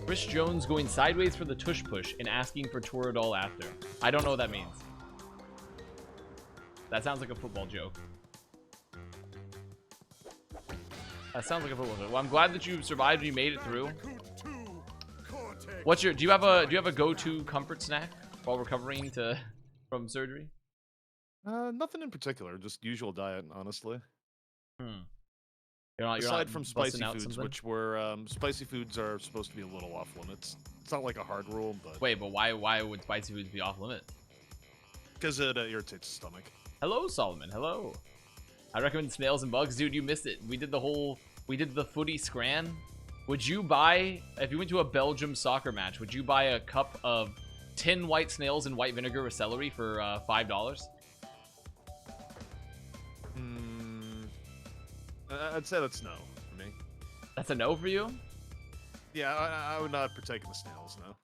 Chris Jones going sideways for the tush push and asking for Toradol after. I don't know what that means. That sounds like a football joke. That sounds like a football joke. Well, I'm glad that you survived and you made it through. What's your? Do you have a go-to comfort snack while recovering from surgery? Nothing in particular. Just usual diet, honestly. You're Aside not from spicy foods, something? which were spicy foods are supposed to be a little off limits. It's not like a hard rule, but Wait, but why would spicy foods be off limits? because it irritates the stomach. Hello, Solomon. Hello. I recommend snails and bugs, dude. You missed it. We did the footy scran. Would you buy, if you went to a Belgium soccer match, would you buy a cup of 10 white snails and white vinegar with celery for $5? I'd say that's no for me. That's a no for you? Yeah, I would not partake in the snails, no.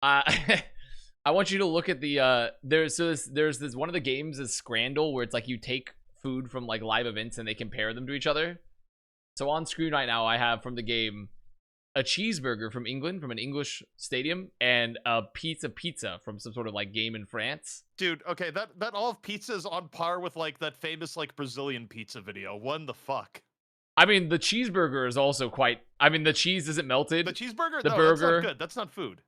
I want you to look at the there's this one of the games is Scrandle, where it's like you take food from like live events and they compare them to each other. So on screen right now I have from the game a cheeseburger from England, from an English stadium, and a pizza from some sort of like game in France. Dude, okay, that all of pizza is on par with like that famous like Brazilian pizza video. What the fuck? I mean, the cheeseburger is also quite. I mean, the cheese isn't melted. The cheeseburger, the no, burger. that's not good. That's not food.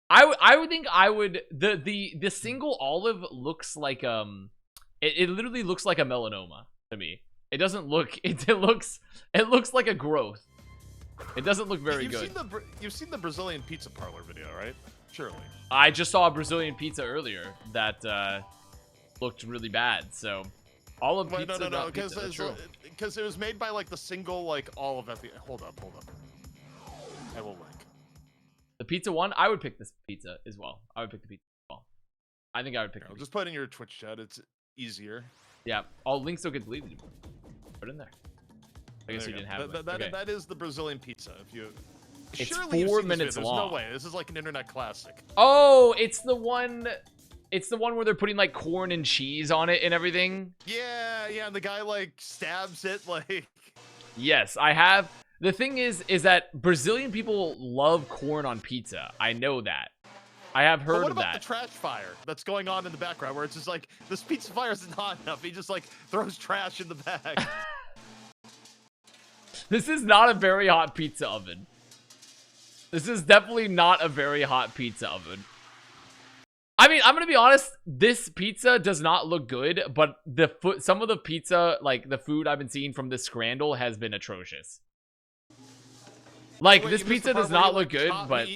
I would think I would the single olive looks like it literally looks like a melanoma to me. It doesn't look it looks like a growth. It doesn't look very good. You've seen the Brazilian pizza parlor video, right? Surely. I just saw a Brazilian pizza earlier that looked really bad. So all of pizza. No, because it was made by like the single like olive at the. Hold up. I will link. The pizza one, I would pick this pizza as well. I would pick the pizza as well. I think I would pick. I'll just put it in your Twitch chat. It's easier. Yeah, all links don't get deleted. Put it in there. I guess you didn't have it. That is the Brazilian pizza. If you. It's Surely 4 minutes long. There's no way. This is like an internet classic. Oh, it's the one. It's the one where they're putting like corn and cheese on it and everything. Yeah, and the guy like stabs it like. Yes, I have. The thing is that Brazilian people love corn on pizza. I know that. I have heard of that. What about the trash fire that's going on in the background where it's just like, this pizza fire isn't hot enough. He just like throws trash in the bag. This is not a very hot pizza oven. This is definitely not a very hot pizza oven. I mean, I'm gonna be honest. This pizza does not look good, but some of the pizza, like the food I've been seeing from this Scrandle, has been atrocious. Like, this pizza does not look good, but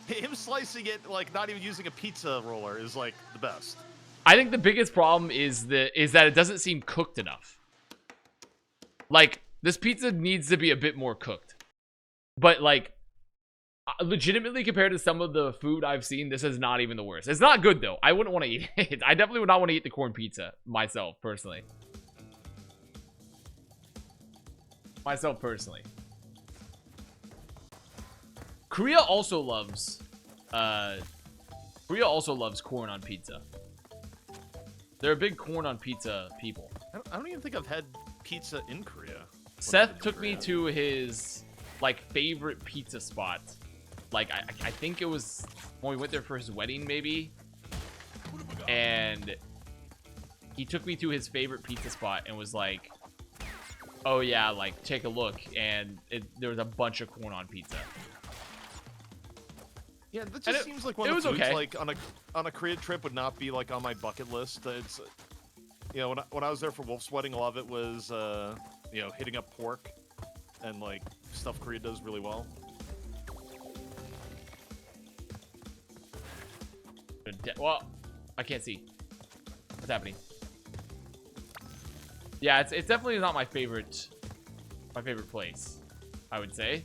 him slicing it, like, not even using a pizza roller is, like, the best. I think the biggest problem is that it doesn't seem cooked enough. Like, this pizza needs to be a bit more cooked. But, like, legitimately compared to some of the food I've seen, this is not even the worst. It's not good, though. I wouldn't want to eat it. I definitely would not want to eat the corn pizza myself, personally. Korea also loves corn on pizza. They're a big corn on pizza people. I don't even think I've had pizza in Korea. Seth took me to his like favorite pizza spot. Like I think it was when we went there for his wedding, maybe. And he took me to his favorite pizza spot and was like, "Oh yeah, like take a look." And there was a bunch of corn on pizza. Yeah, that just seems like one of the foods, like on a Korea trip would not be like on my bucket list. It's, you know, when I was there for Wolf's wedding, a lot of it was, you know, hitting up pork and like stuff Korea does really well. Well, I can't see what's happening. Yeah, it's definitely not my favorite place, I would say.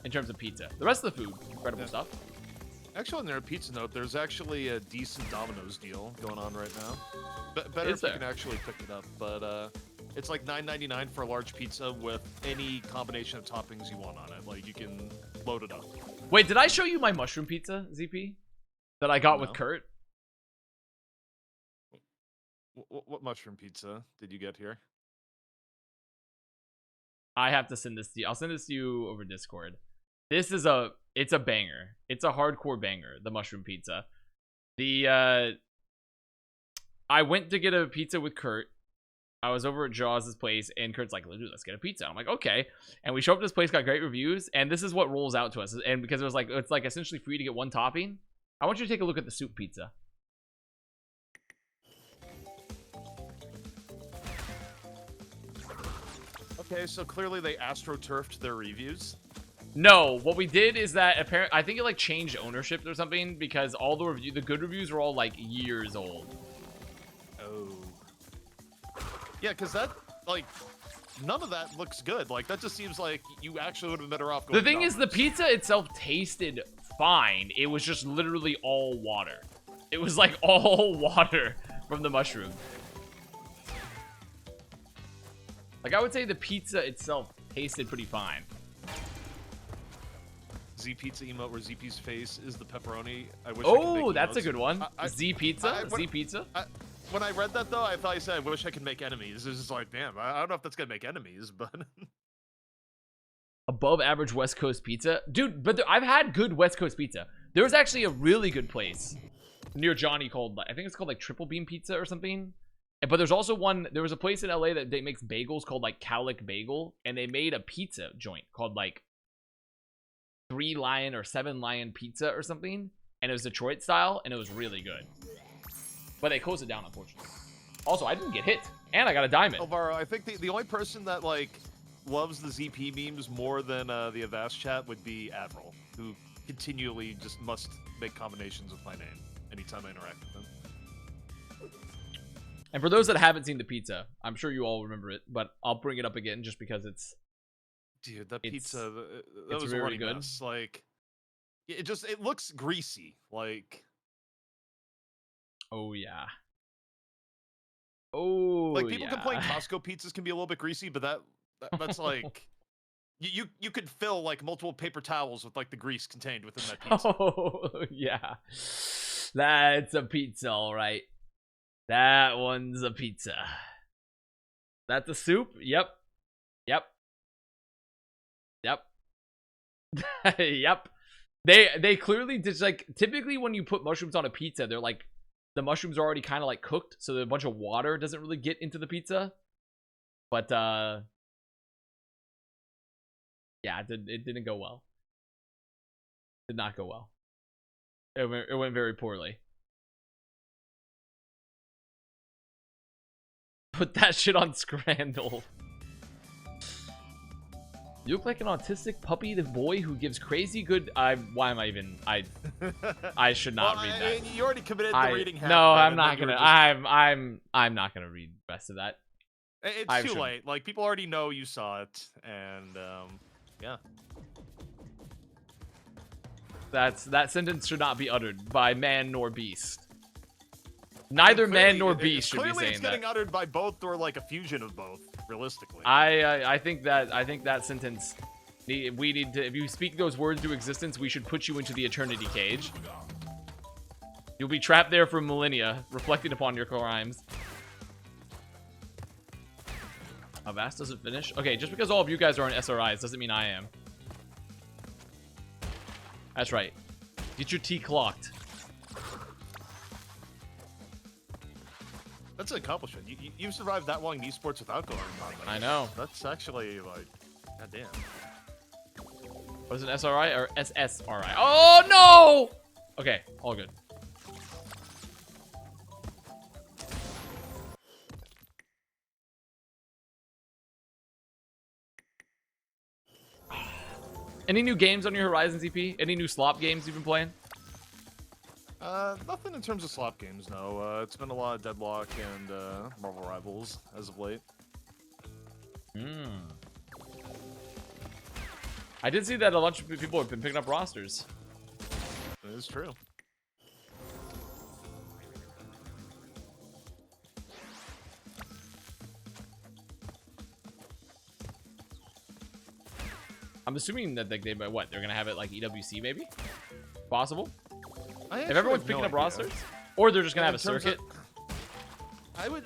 In terms of pizza, the rest of the food, incredible stuff. Actually, on their pizza note, there's actually a decent Domino's deal going on right now. Better if you can actually pick it up, but it's like $9.99 for a large pizza with any combination of toppings you want on it. Like, you can load it up. Wait, did I show you my mushroom pizza, ZP? that I got with Kurt. What mushroom pizza did you get here? I have to send this to you. I'll send this to you over Discord. This is it's a banger. It's a hardcore banger, the mushroom pizza. I went to get a pizza with Kurt. I was over at Jaws' place, and Kurt's like, dude, let's get a pizza. I'm like, okay. And we show up to this place, got great reviews, and this is what rolls out to us. And because it's like essentially free to get one topping, I want you to take a look at the soup pizza. Okay, so clearly they astroturfed their reviews. No, what we did is that apparently I think it like changed ownership or something, because all the good reviews were all like years old. Oh. Yeah, because that, like, none of that looks good. Like, that just seems like you actually would have been better off going The thing is, the pizza itself tasted fine. It was just literally all water. It was like all water from the mushroom. Like, I would say the pizza itself tasted pretty fine. Z Pizza emote where ZP's face is the pepperoni. I wish Oh, that's a good one. Z Pizza? Z Pizza? When I read that, though, I thought you said, I wish I could make enemies. It's just like, damn, I don't know if that's going to make enemies, but... Above average West Coast pizza? Dude, but I've had good West Coast pizza. There was actually a really good place near Johnny called, I think it's called, like, Triple Beam Pizza or something. But there's also one, there was a place in LA that makes bagels called, like, Cowlick Bagel. And they made a pizza joint called, like, 3 Lion or 7 Lion Pizza or something. And it was Detroit style, and it was really good. But they closed it down, unfortunately. Also, I didn't get hit, and I got a diamond. Alvaro, I think the only person that, like, loves the ZP memes more than the Avast chat would be Avril, who continually just must make combinations with my name anytime I interact with him. And for those that haven't seen the pizza, I'm sure you all remember it, but I'll bring it up again just because it's... Dude, that pizza, that was really good. Mess. Like, it looks greasy, like... Oh, yeah. Oh, like, people complain Costco pizzas can be a little bit greasy, but that's like... You could fill, like, multiple paper towels with, like, the grease contained within that pizza. Oh, yeah. That's a pizza, all right. That one's a pizza. That's a soup? Yep. Yep. Yep. Yep. They clearly just, like, typically when you put mushrooms on a pizza, they're like, the mushrooms are already kind of like cooked, so a bunch of water doesn't really get into the pizza. But yeah, it didn't go well. Did not go well. It went very poorly. Put that shit on Scrandle. You look like an autistic puppy, the boy who gives crazy good... why am I even... I should not read that. You already committed to reading half. No, I'm not gonna... I'm not gonna read the rest of that. It's too late. Like, people already know you saw it, and, yeah. That sentence should not be uttered by man nor beast. Neither man nor beast should be saying that. Clearly, it's getting uttered by both, or like a fusion of both. Realistically, I think that sentence, we need to. If you speak those words into existence, we should put you into the eternity cage. You'll be trapped there for millennia, reflecting upon your crimes. Avast doesn't finish. Okay, just because all of you guys are on SRIs doesn't mean I am. That's right. Get your T clocked. That's an accomplishment. You've survived that long in esports without going on. I know. That's actually, like, goddamn. Was it SRI or SSRI? Oh, no! Okay, all good. Any new games on your Horizon ZP? Any new slop games you've been playing? Nothing in terms of slop games, no. It's been a lot of Deadlock and Marvel Rivals as of late. I did see that a bunch of people have been picking up rosters. It is true. I'm assuming that they're gonna have it like EWC maybe? Possible? If everyone's picking up rosters, or they're just gonna have a circuit. I would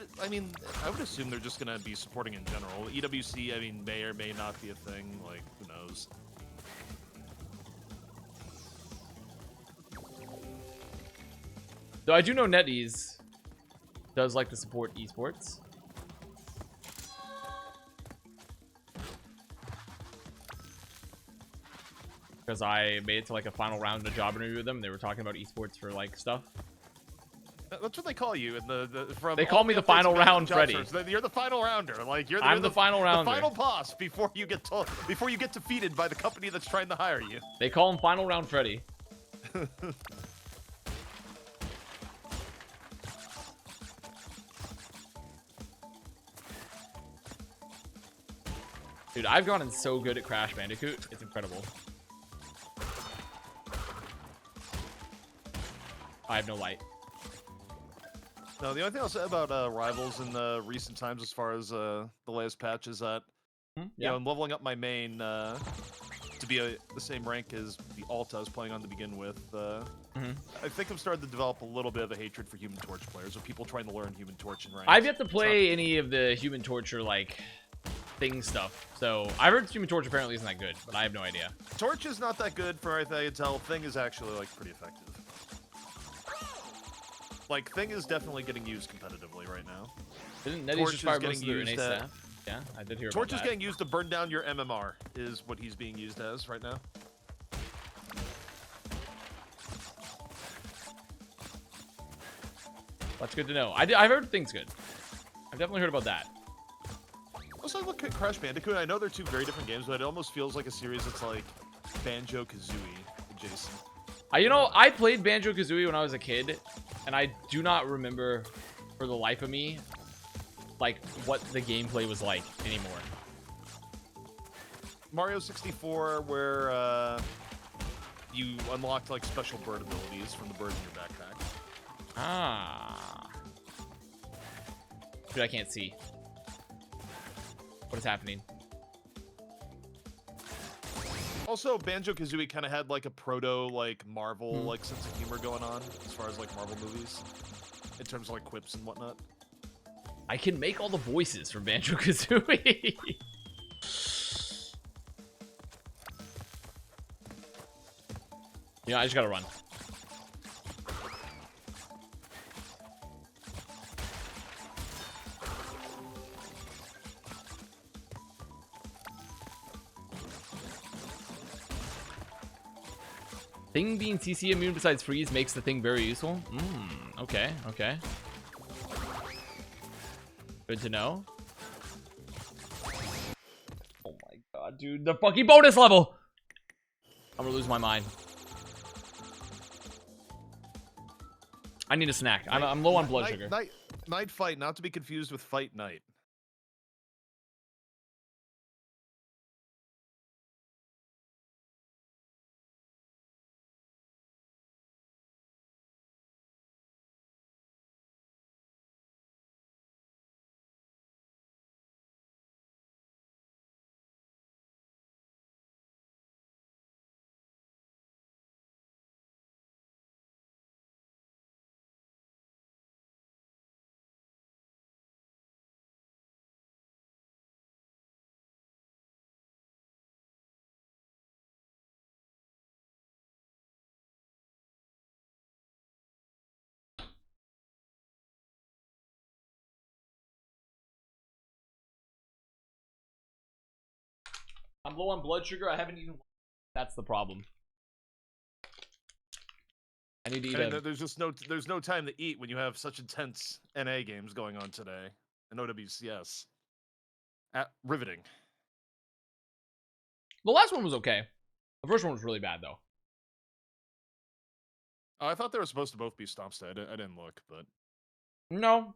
assume they're just gonna be supporting in general. EWC, I mean, may or may not be a thing. Like, who knows? Though I do know NetEase does like to support esports. Because I made it to like a final round of a job interview with them. They were talking about esports for like stuff. That's what they call you in They call me the final round Freddy. You're the final rounder. Like I'm the final rounder. The final boss before you get defeated by the company that's trying to hire you. They call him final round Freddy. Dude, I've gotten so good at Crash Bandicoot. It's incredible. I have no light. No, the only thing I'll say about Rivals in the recent times as far as the latest patch is that, you know, I'm leveling up my main to be the same rank as the alt I was playing on to begin with. I think I'm starting to develop a little bit of a hatred for Human Torch players, or people trying to learn Human Torch in rank. I've yet to play any of the Human Torture, like, thing stuff. So, I've heard Human Torch apparently isn't that good, but I have no idea. Torch is not that good for everything I can tell. Thing is actually, like, pretty effective. Like, Thing is definitely getting used competitively right now. Didn't NetEase just fire most of their NA staff? Yeah, I did hear about that. Torch is getting used to burn down your MMR, is what he's being used as right now. That's good to know. I've heard Thing's good. I've definitely heard about that. Also, look at Crash Bandicoot. I know they're two very different games, but it almost feels like a series that's like Banjo-Kazooie adjacent. You know, I played Banjo-Kazooie when I was a kid, and I do not remember, for the life of me, like, what the gameplay was like anymore. Mario 64, where you unlocked, like, special bird abilities from the bird in your backpack. Ah. Dude, I can't see. What is happening? Also, Banjo-Kazooie kind of had like a proto, like, Marvel, like, sense of humor going on, as far as, like, Marvel movies, in terms of, like, quips and whatnot. I can make all the voices from Banjo-Kazooie. Yeah, I just gotta run. Thing being CC immune besides freeze makes the thing very useful. Okay, okay. Good to know. Oh my god, dude. The fucking bonus level! I'm gonna lose my mind. I need a snack. I'm low on blood sugar. Night fight, not to be confused with fight night. I'm low on blood sugar. I haven't eaten. That's the problem. I need to eat. There's no time to eat when you have such intense NA games going on today. And OWCS. Riveting. The last one was okay. The first one was really bad, though. Oh, I thought they were supposed to both be stomps. I didn't look, but... No.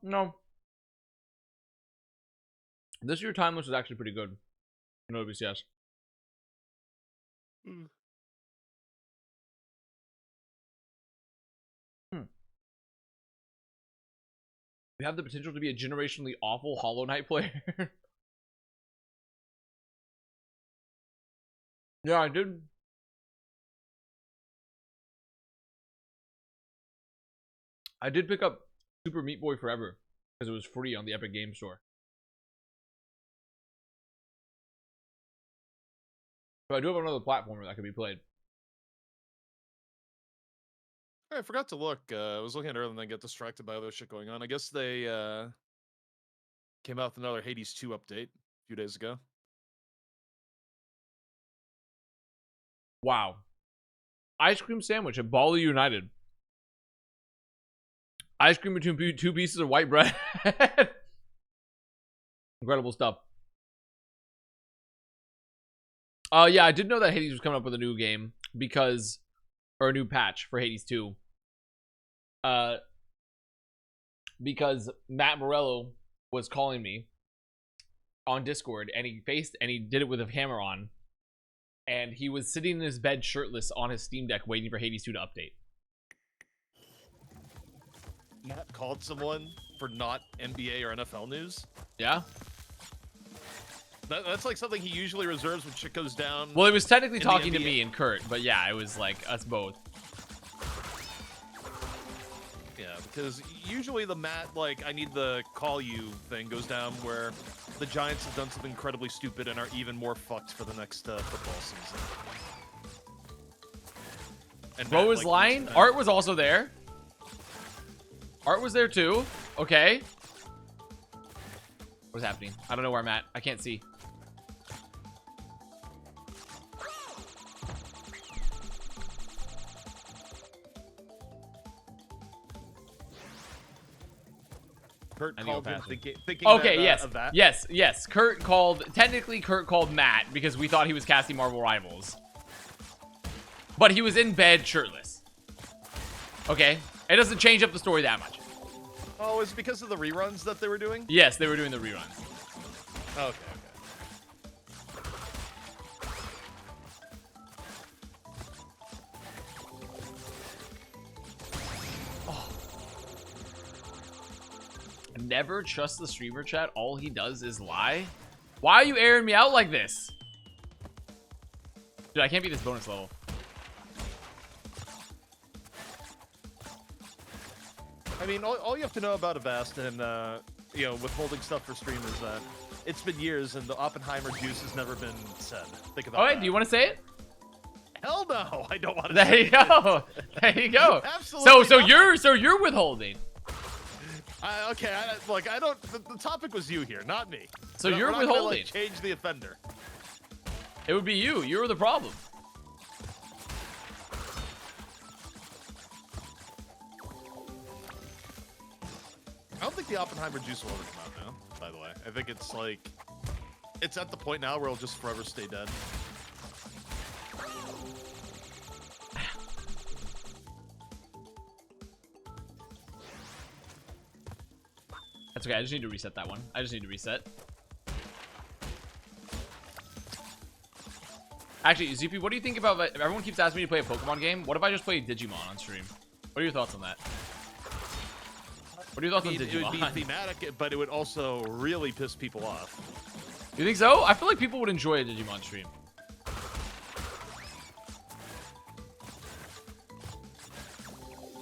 This year Timeless is actually pretty good. In OWCS. We have the potential to be a generationally awful Hollow Knight player. Yeah, I did. I did pick up Super Meat Boy Forever because it was free on the Epic Game Store. So I do have another platformer that could be played. I forgot to look. I was looking at it earlier and then get distracted by other shit going on. I guess they came out with another Hades 2 update a few days ago. Wow. Ice cream sandwich at Bali United. Ice cream between two pieces of white bread. Incredible stuff. Yeah, I did know that Hades was coming up with a new game because, or a new patch for Hades 2. Because Matt Morello was calling me on Discord, and he did it with a camera on, and he was sitting in his bed shirtless on his Steam Deck waiting for Hades 2 to update. Matt called someone for not NBA or NFL news? Yeah? That's like something he usually reserves when shit goes down. Well, he was technically talking to me and Kurt, but yeah, it was like us both. Yeah, because usually the Matt, like, I need the call you thing goes down where the Giants have done something incredibly stupid and are even more fucked for the next football season. And Bro Matt, was like, lying. Art was also there. Art was there too. Okay. What's happening? I don't know where I'm at. I can't see. Kurt called him thinking okay, that, yes. Yes. Technically, Kurt called Matt because we thought he was casting Marvel Rivals. But he was in bed shirtless. Okay. It doesn't change up the story that much. Oh, is it because of the reruns that they were doing? Yes, they were doing the reruns. Okay. Never trust the streamer chat. All he does is lie. Why are you airing me out like this? Dude, I can't beat this bonus level. I mean, all you have to know about Avast and, you know, withholding stuff for stream is that it's been years and the Oppenheimer juice has never been said. Think about that. Do you want to say it? Hell no, I don't want to There say you go. There you go. Absolutely So you're withholding. Okay, I don't. The topic was you here, not me. So We're you're not withholding. gonna, like, change the offender. It would be you. You're the problem. I don't think the Oppenheimer juice will ever come out now, by the way. I think it's like, it's at the point now where it'll just forever stay dead. That's okay. I just need to reset that one. I just need to reset. Actually, ZP, what do you think about... Everyone keeps asking me to play a Pokemon game. What if I just play Digimon on stream? What are your thoughts on that? What are your thoughts on Digimon? It would be thematic, but it would also really piss people off. You think so? I feel like people would enjoy a Digimon stream.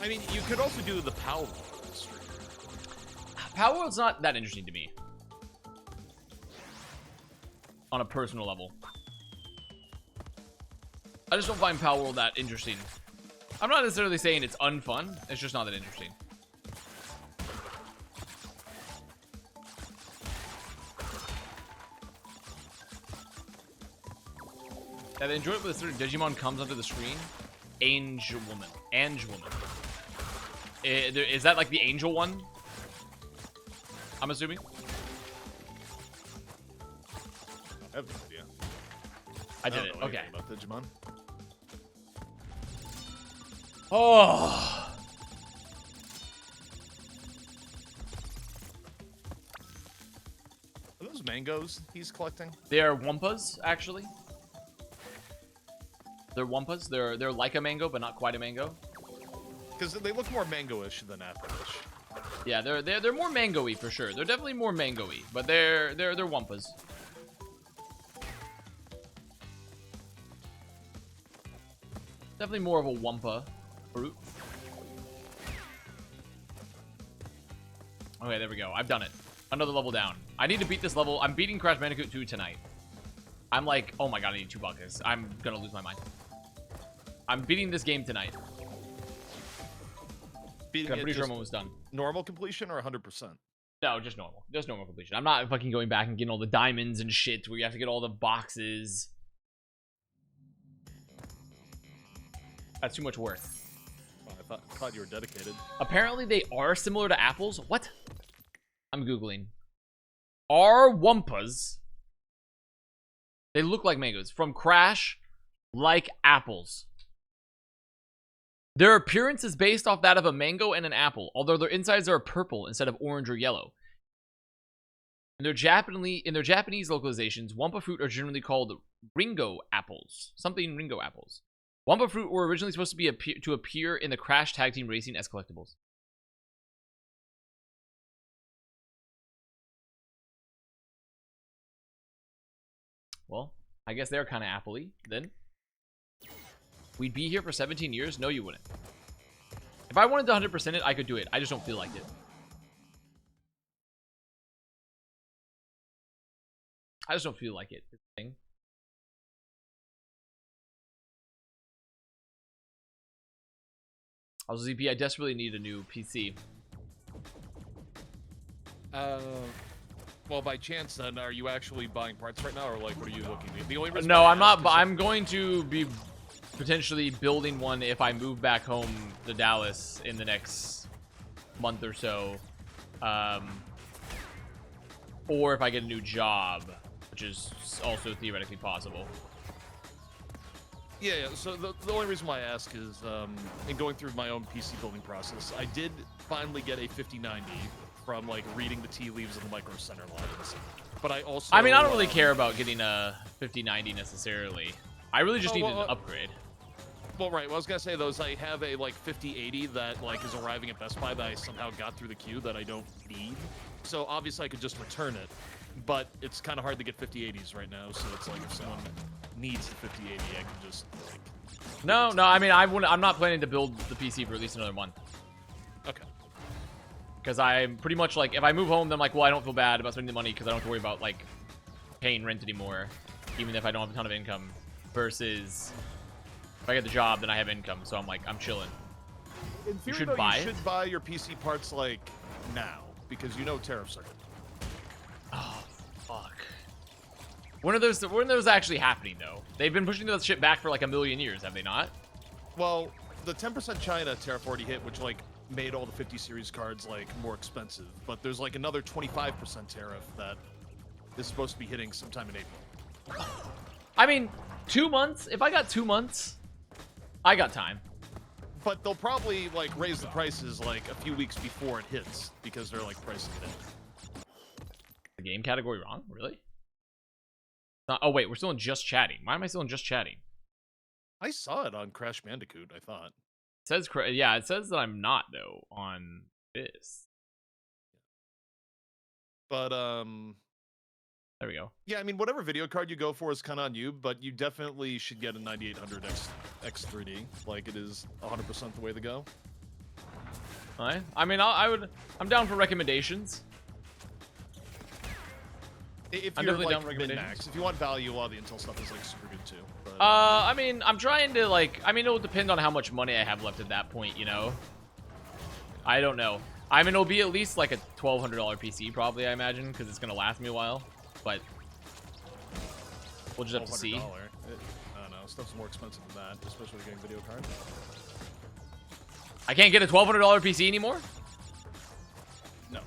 I mean, you could also do the Power World stream. Power World's not that interesting to me. On a personal level. I just don't find Power World that interesting. I'm not necessarily saying it's unfun. It's just not that interesting. Yeah, they enjoy it with a certain Digimon comes onto the screen. Angel Woman. Is that like the angel one? I'm assuming. I have no idea. I did it. Okay. About Digimon. Oh. Are those mangoes he's collecting? They are Wumpas, actually. They're Wumpas. They're like a mango, but not quite a mango. Because they look more mango-ish than apple-ish. Yeah, they're more mango-y for sure. They're definitely more mango-y, but they're Wumpas. Definitely more of a Wumpa fruit. Okay, there we go. I've done it. Another level down. I need to beat this level. I'm beating Crash Bandicoot 2 tonight. I'm like, oh my god, I need 2 buckets. I'm gonna lose my mind. I'm beating this game tonight. Beating I'm pretty sure I'm almost done. Normal completion or 100%? No, just normal. Just normal completion. I'm not fucking going back and getting all the diamonds and shit where you have to get all the boxes. That's too much work. Oh, I thought you were dedicated. Apparently they are similar to apples. What? I'm Googling. Are Wumpas. They look like mangoes. From Crash, like apples. Their appearance is based off that of a mango and an apple, although their insides are purple instead of orange or yellow. In their Japanese localizations, Wumpa fruit are generally called Ringo apples. Something Ringo apples. Wumpa fruit were originally supposed to appear in the Crash Tag Team Racing as collectibles. Well, I guess they're kind of apple-y, then. We'd be here for 17 years? No, you wouldn't. If I wanted to 100% it, I could do it. I just don't feel like it. I just don't feel like it. Thing. Also, ZP, I desperately need a new PC. Well, by chance, then, are you actually buying parts right now, or like, what are you looking at? The only reason no, I'm not. But I'm going to be potentially building one if I move back home to Dallas in the next month or so, or if I get a new job, which is also theoretically possible. Yeah. So the only reason why I ask is, in going through my own PC building process, I did finally get a 5090 from like reading the tea leaves of the Micro Center lines. But I also, I mean, I don't really care about getting a 5090 necessarily. I really just need an upgrade. Well, right. Well, I was gonna say those. I have a like 5080 that like is arriving at Best Buy that I somehow got through the queue that I don't need. So obviously I could just return it, but it's kind of hard to get 5080s right now. So it's like if someone needs the 5080, I can just like. No. I mean, I'm not planning to build the PC for at least another month. Okay. Because I'm pretty much like, if I move home, then I'm like, well, I don't feel bad about spending the money because I don't have to worry about like paying rent anymore, even if I don't have a ton of income. Versus if I get the job, then I have income, so I'm like, I'm chilling. In theory, you should buy your PC parts like now because you know tariffs are. Oh fuck. When are those actually happening though? They've been pushing that shit back for like a million years, have they not? Well, the 10% China tariff already hit, which like made all the 50 series cards like more expensive, but there's like another 25% tariff that is supposed to be hitting sometime in April. I mean, 2 months? If I got 2 months, I got time. But they'll probably like raise the prices like a few weeks before it hits because they're like pricing it in. The game category wrong? Really? Oh wait, we're still in just chatting. Why am I still in just chatting? I saw it on Crash Bandicoot, I thought. It says, yeah, it says that I'm not though on this. But there we go. Yeah, I mean, whatever video card you go for is kind of on you, but you definitely should get a 9800 X3D. Like, it is 100% the way to go. Alright. I mean, I'm down for recommendations. If you're like min-max, if you want value, a lot of the Intel stuff is like super good too. But, I mean, I'm trying to like, I mean, it'll depend on how much money I have left at that point, you know? I don't know. I mean, it'll be at least like a $1,200 PC probably, I imagine, because it's going to last me a while. But we'll just have to see. I don't know. Stuff's more expensive than that, especially getting video cards. I can't get a $1,200 PC anymore? No.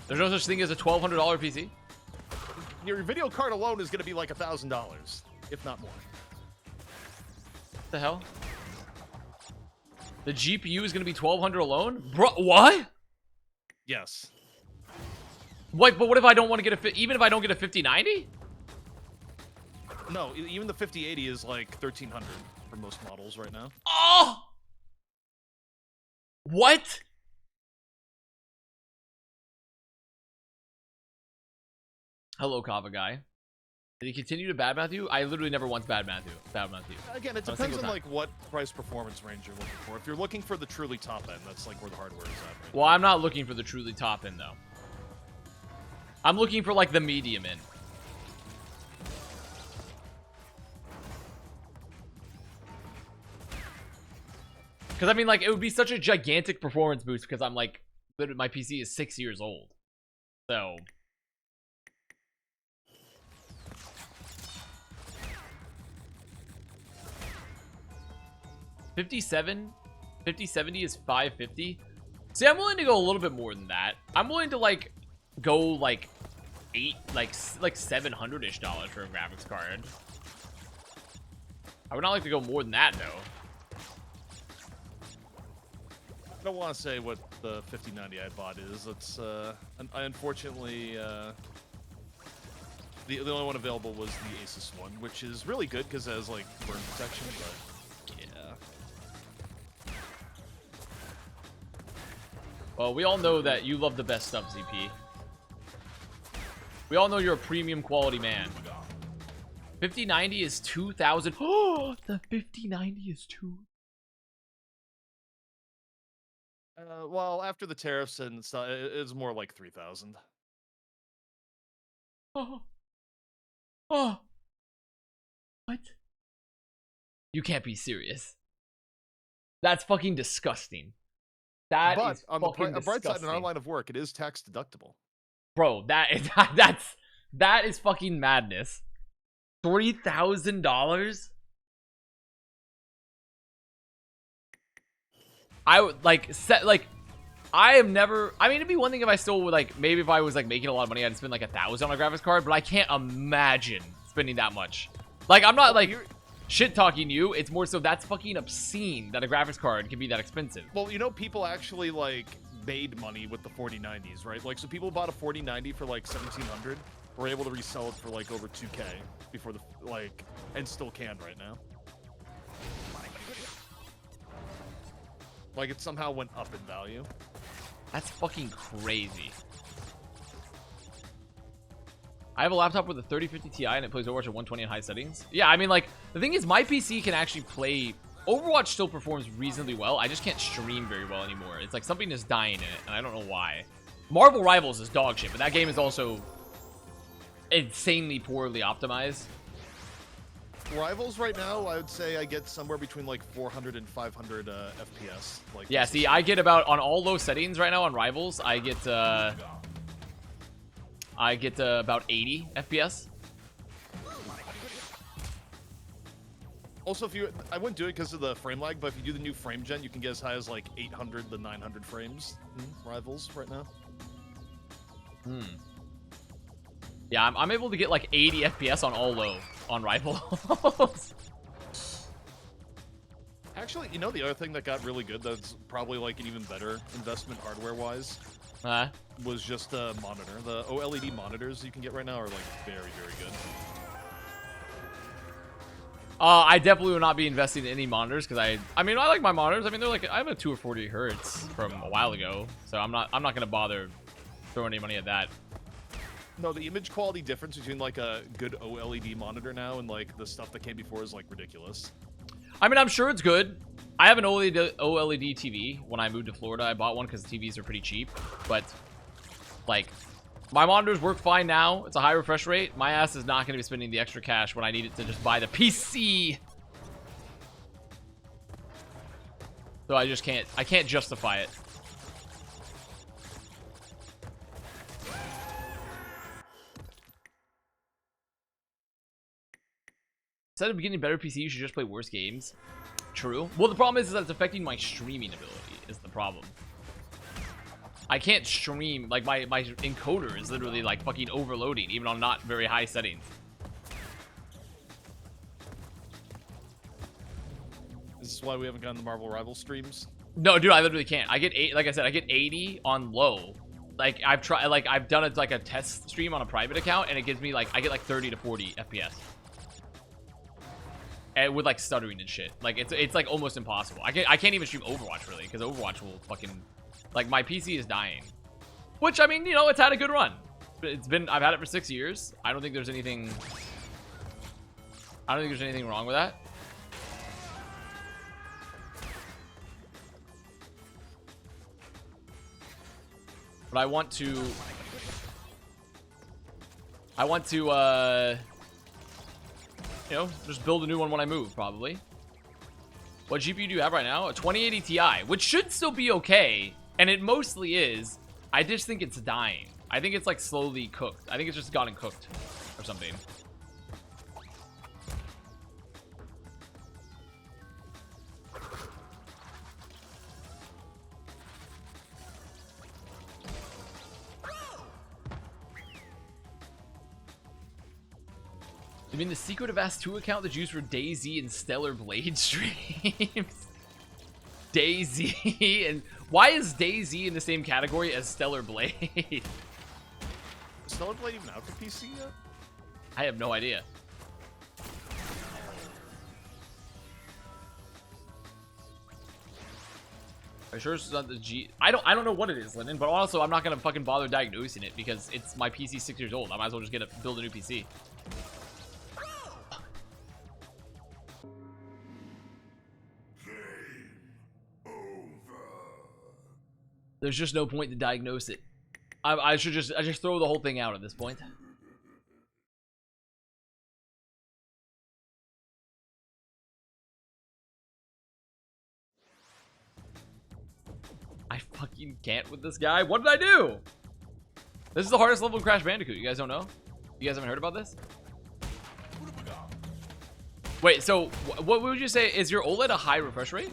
There's no such thing as a $1,200 PC? Your video card alone is going to be like $1,000, if not more. What the hell? The GPU is going to be $1,200 alone? Bro, what? Yes. What? But what if I don't want to get even if I don't get a 5090? No, even the 5080 is like $1,300 for most models right now. Oh! What? Hello, Kava guy. Did he continue to badmouth you? I literally never once badmouth you. Again, it depends on like what price performance range you're looking for. If you're looking for the truly top end, that's like where the hardware is at. Right well, I'm not looking for the truly top end though. I'm looking for like the medium end. Because I mean, like, it would be such a gigantic performance boost because I'm like, literally, my PC is 6 years old. So. $57? 5070 is $550. See, I'm willing to go a little bit more than that. I'm willing to like go like $700-ish for a graphics card. I would not like to go more than that though. I don't want to say what the 5090 I bought is. It's unfortunately the only one available was the Asus one, which is really good because it has like burn protection, but yeah. Well, we all know that you love the best stuff, ZP. We all know you're a premium quality man. 5090 is 2,000. Oh, the 5090 is 2. Well, after the tariffs and stuff, it's more like 3,000. Oh. Oh. What? You can't be serious. That's fucking disgusting. That but is on fucking the bright side in our disgusting. line of work, it is tax deductible. Bro, that is fucking madness. $3,000? I would like I have never. I mean, it'd be one thing if I still would like. Maybe if I was like making a lot of money, I'd spend like 1,000 on a graphics card. But I can't imagine spending that much. Like, I'm not like shit talking you. It's more so that's fucking obscene that a graphics card can be that expensive. Well, you know, people actually like made money with the 4090s, right? Like, so people bought a 4090 for like 1,700, were able to resell it for like over 2K before the like, and still can right now. Like, it somehow went up in value. That's fucking crazy. I have a laptop with a 3050 Ti and it plays Overwatch at 120 in high settings. Yeah, I mean, like, the thing is, my PC can actually play... Overwatch still performs reasonably well. I just can't stream very well anymore. It's like something is dying in it, and I don't know why. Marvel Rivals is dog shit, but that game is also insanely poorly optimized. Rivals right now, I would say I get somewhere between like 400 and 500 FPS. Like, yeah, see, I get about, on all low settings right now on Rivals, I get about 80 FPS. Also, if you, I wouldn't do it because of the frame lag, but if you do the new frame gen, you can get as high as like 800 to 900 frames in Rivals right now. Yeah, I'm able to get like 80 FPS on all low on Rivals. Actually, you know the other thing that got really good that's probably like an even better investment hardware-wise was just a monitor. The OLED monitors you can get right now are like very, very good. I definitely will not be investing in any monitors because I mean, I like my monitors. I mean, they're like, I have a 2 or 40 hertz from a while ago, so I'm not gonna bother throwing any money at that. No, the image quality difference between like a good OLED monitor now and like the stuff that came before is like ridiculous. I mean, I'm sure it's good. I have an OLED TV. When I moved to Florida, I bought one because TVs are pretty cheap. But, like, my monitors work fine now. It's a high refresh rate. My ass is not going to be spending the extra cash when I need it to just buy the PC. So I just can't. I can't justify it. Instead of getting a better PC, you should just play worse games. True. Well, the problem is that it's affecting my streaming ability, is the problem. I can't stream, like, my encoder is literally, like, fucking overloading, even on not very high settings. This is why we haven't gotten the Marvel Rivals streams. No, dude, I literally can't. I get like I said, I get 80 on low. Like, I've tried, like, I've done it, like, a test stream on a private account, and it gives me, like, I get, like, 30 to 40 FPS. And with like stuttering and shit, like it's like almost impossible. I can't even stream Overwatch really because Overwatch will fucking, like, my PC is dying. Which, I mean, you know, it's had a good run. It's been, I've had it for 6 years. I don't think there's anything I don't think there's anything wrong with that. But I want to, you know, just build a new one when I move, probably. What GPU do you have right now? A 2080 Ti, which should still be okay, and it mostly is. I just think it's dying. I think it's like slowly cooked. I think it's just gotten cooked or something. You mean the secret Avast 2 account that's used for DayZ and Stellar Blade streams? DayZ and why is DayZ in the same category as Stellar Blade? Is Stellar Blade even out for PC yet? I have no idea. Are you sure it's not the G? I don't know what it is, Lennon, but also I'm not gonna fucking bother diagnosing it because it's my PC 6 years old. I might as well just build a new PC. There's just no point to diagnose it. I just throw the whole thing out at this point. I fucking can't with this guy. What did I do? This is the hardest level in Crash Bandicoot. You guys don't know? You guys haven't heard about this? Wait, so what would you say? Is your OLED a high refresh rate?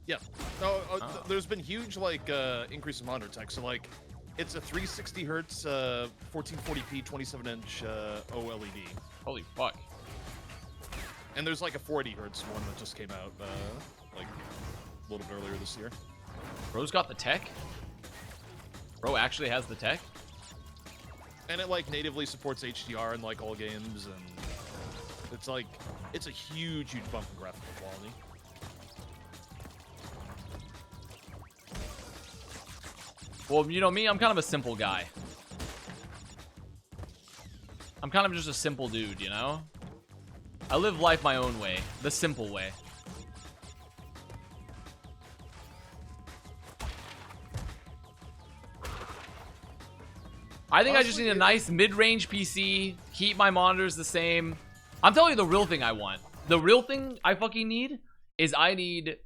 Yeah. There's been huge like increase in monitor tech. So like, it's a 360 hertz, 1440p, 27-inch OLED. Holy fuck! And there's like a 480 hertz one that just came out like a little bit earlier this year. Bro's got the tech. Bro actually has the tech. And it like natively supports HDR in like all games, and it's a huge bump in graphical quality. Well, you know me, I'm kind of a simple guy. I'm kind of just a simple dude, you know? I live life my own way, the simple way. I think I just need a nice mid-range PC, keep my monitors the same. I'm telling you the real thing I want. The real thing I fucking need is I need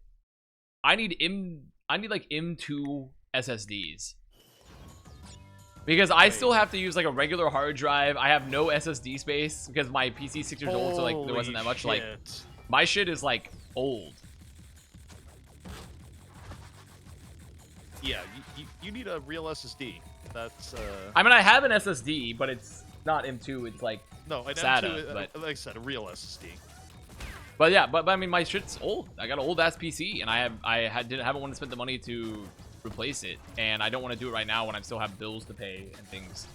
like M2 SSDs. Because I still have to use like a regular hard drive. I have no SSD space because my PC 6 years old, so like there wasn't that much. Like my shit is like old. Yeah, you need a real SSD. That's I mean, I have an SSD, but it's not M2. It's like no, an SATA, M2, but... like I said, a real SSD. But yeah, but I mean, my shit's old. I got an old ass PC, and haven't want to spend the money to replace it, and I don't want to do it right now when I still have bills to pay and things.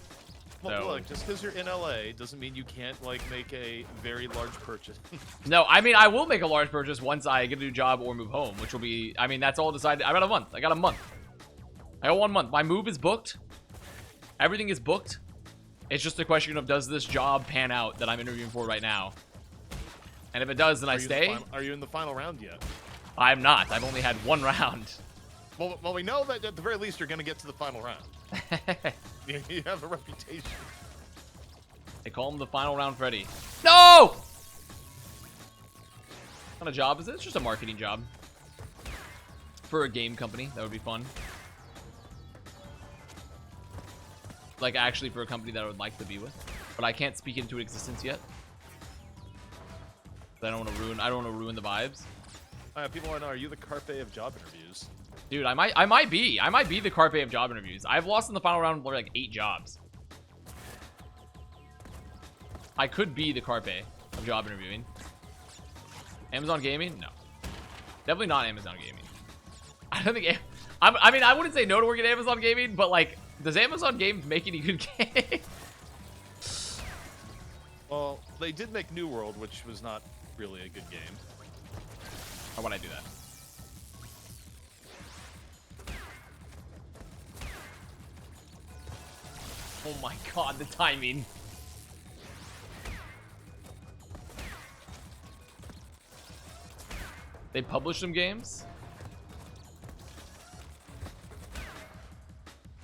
Well, So, look, just because you're in LA doesn't mean you can't like make a very large purchase. no, I mean, I will make a large purchase once I get a new job or move home, which will be, I mean, that's all decided. I got a month. I got 1 month. My move is booked. Everything is booked. It's just a question of, does this job pan out that I'm interviewing for right now? And if it does, then I stay. Are you in the final round yet? I'm not. I've only had 1 round. Well, we know that at the very least you're going to get to the final round. You have a reputation. They call him the final round Freddy. No! What kind of job is it? It's just a marketing job. For a game company. That would be fun. Like, actually for a company that I would like to be with. But I can't speak into existence yet. I don't want to ruin the vibes. People want to know, are you the Carpe of job interviews? Dude, I might be the Carpe of job interviews. I've lost in the final round for like 8 jobs. I could be the Carpe of job interviewing. Amazon Gaming? No. Definitely not Amazon Gaming. I don't think... I mean, I wouldn't say no to working at Amazon Gaming, but like, does Amazon Games make any good games? Well, they did make New World, which was not really a good game. How would I do that? Oh my god, the timing. They publish some games.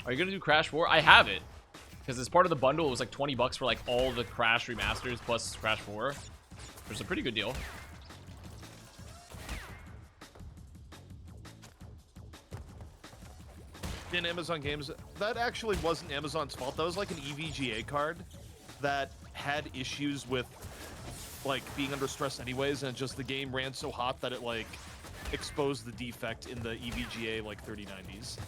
Are you gonna do Crash 4? I have it. Because as part of the bundle, it was like 20 bucks for like all the Crash remasters plus Crash 4. Which was a pretty good deal. In Amazon games, that actually wasn't Amazon's fault. That was like an EVGA card that had issues with like being under stress anyways, and just the game ran so hot that it like exposed the defect in the EVGA like 3090s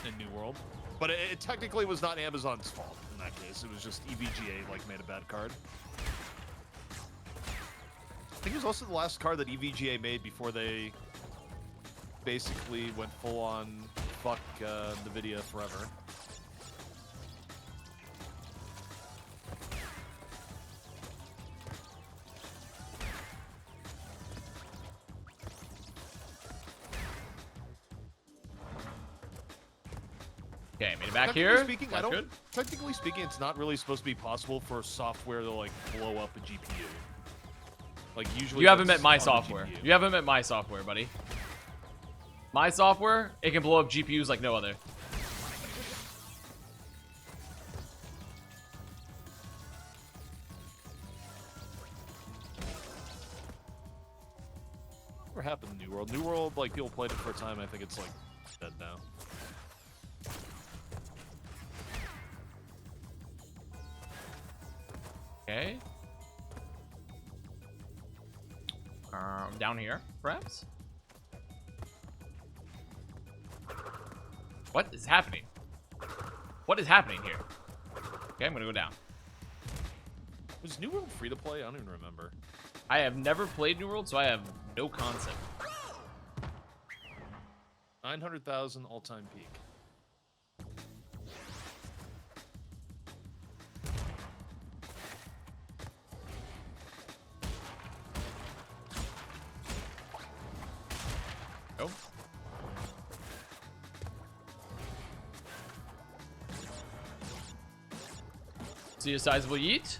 in New World. But it technically was not Amazon's fault in that case. It was just EVGA like made a bad card. I think it was also the last card that EVGA made before they basically went full on fuck NVIDIA forever. Okay, made it back here. Technically speaking, it's not really supposed to be possible for software to like blow up a GPU. Like usually, you haven't met my software. You haven't met my software, buddy. My software, it can blow up GPUs like no other. What happened in New World? New World, like people played it for a time. I think it's like dead now. Okay. Down here, perhaps? What is happening? What is happening here? Okay, I'm gonna go down. Was New World free to play? I don't even remember. I have never played New World, so I have no concept. 900,000 all-time peak. Oh. See a sizable yeet?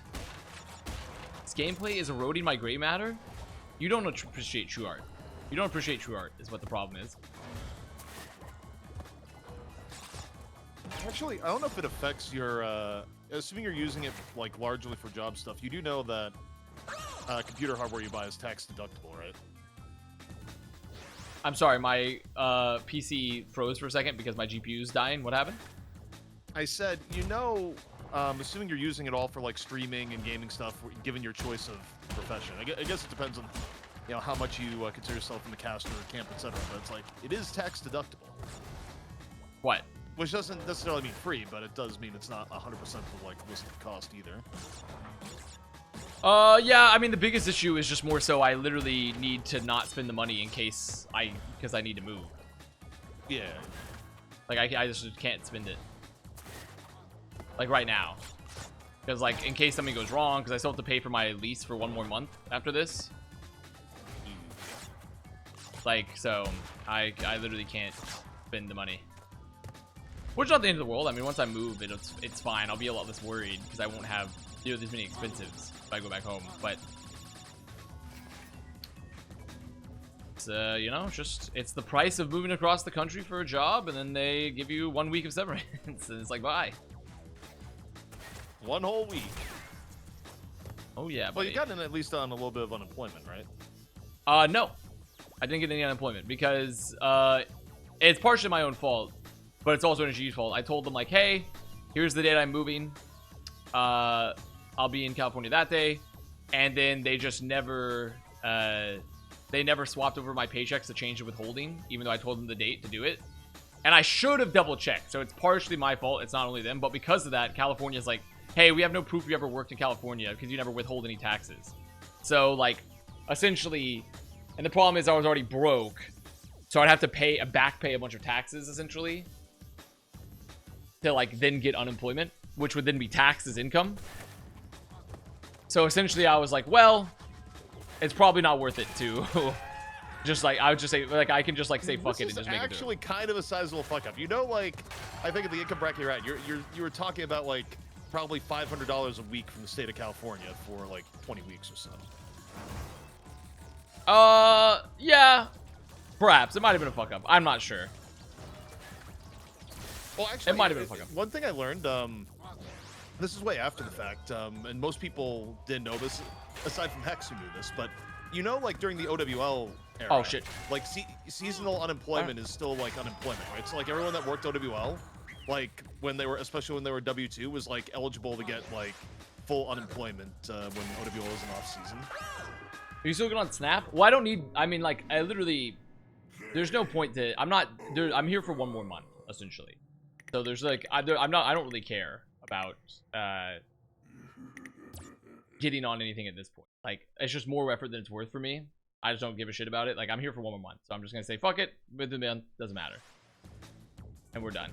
This gameplay is eroding my gray matter. You don't appreciate true art. You don't appreciate true art is what the problem is. Actually, I don't know if it affects your, assuming you're using it, like, largely for job stuff, you do know that computer hardware you buy is tax deductible, right? I'm sorry, my PC froze for a second because my GPU's dying. What happened? I said, you know, assuming you're using it all for, like, streaming and gaming stuff, given your choice of profession. I guess it depends on, you know, how much you consider yourself in the cast or camp, etc. But it's like, it is tax deductible. What? Which doesn't necessarily mean free, but it does mean it's not 100% the, like, listed cost either. Yeah, I mean, the biggest issue is just more so I literally need to not spend the money in case because I need to move. Yeah. Like, I just can't spend it. Like, right now. Because, like, in case something goes wrong, because I still have to pay for my lease for 1 more month after this. Like, so, I literally can't spend the money. Which is not the end of the world. I mean, once I move, it's fine. I'll be a lot less worried because I won't have, you know, this many expenses if I go back home. But it's, you know, it's the price of moving across the country for a job, and then they give you 1 week of severance, and it's like, bye. 1 whole week. Oh yeah. Well, you got in at least on a little bit of unemployment, right? No, I didn't get any unemployment because it's partially my own fault. But it's also NG's fault. I told them, like, hey, here's the date I'm moving. I'll be in California that day. And then they just never, they never swapped over my paychecks to change the withholding, even though I told them the date to do it. And I should have double checked. So it's partially my fault. It's not only them. But because of that, California's like, hey, we have no proof you ever worked in California because you never withhold any taxes. So, like, essentially, and the problem is I was already broke. So I'd have to back pay a bunch of taxes, essentially, to, like, then get unemployment, which would then be taxed as income. So essentially I was like, well, it's probably not worth it to just, like, I would just say, like, I can just, like, say fuck it and just make it do it. This is actually kind of a sizable fuck up. You know, like, I think at the income bracket you're at, you were talking about, like, probably $500 a week from the state of California for, like, 20 weeks or so. Yeah. Perhaps. It might have been a fuck up. I'm not sure. Well, actually, it might have been a fuck up. One thing I learned, this is way after the fact, and most people didn't know this, aside from Hex who knew this, but you know, like during the OWL era, oh shit, like seasonal unemployment is still like unemployment, right? So like everyone that worked OWL, like when they were, especially when they were W2, was like eligible to get like full unemployment when OWL was in off season. Are you still good on Snap? Well, I don't need. I mean, like, I literally. There's no point to. I'm not. I'm here for 1 more month, essentially. So there's like. I'm not. I don't really care about getting on anything at this point. Like, it's just more effort than it's worth for me. I just don't give a shit about it. Like, I'm here for 1 more month, so I'm just gonna say fuck it. With the man, doesn't matter. And we're done.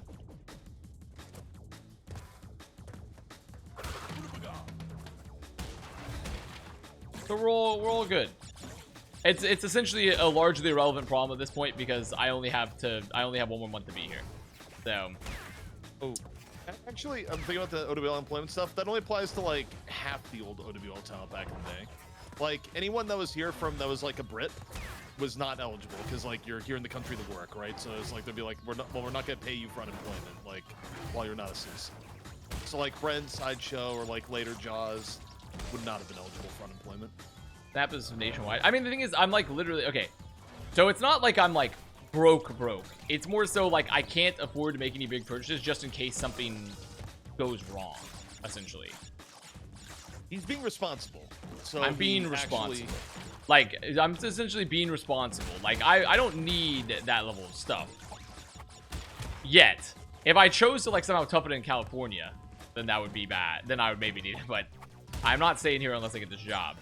So we're all good. It's essentially a largely irrelevant problem at this point because I only have 1 more month to be here. So, oh, actually, I'm thinking about the OWL employment stuff. That only applies to like half the old OWL talent back in the day. Like anyone that was here from that was like a Brit was not eligible because like you're here in the country to work, right? So it's like they'd be like, we're not gonna pay you for unemployment, like while you're not a citizen. So like Bren, Sideshow, or like later Jaws would not have been eligible for unemployment. Snap is nationwide. I mean, the thing is, I'm like literally okay. So it's not like I'm like broke. It's more so like I can't afford to make any big purchases just in case something goes wrong. Essentially, he's being responsible. So I'm being responsible. Like I'm essentially being responsible. Like I don't need that level of stuff yet. If I chose to like somehow tough it in California, then that would be bad. Then I would maybe need it. But I'm not staying here unless I get this job.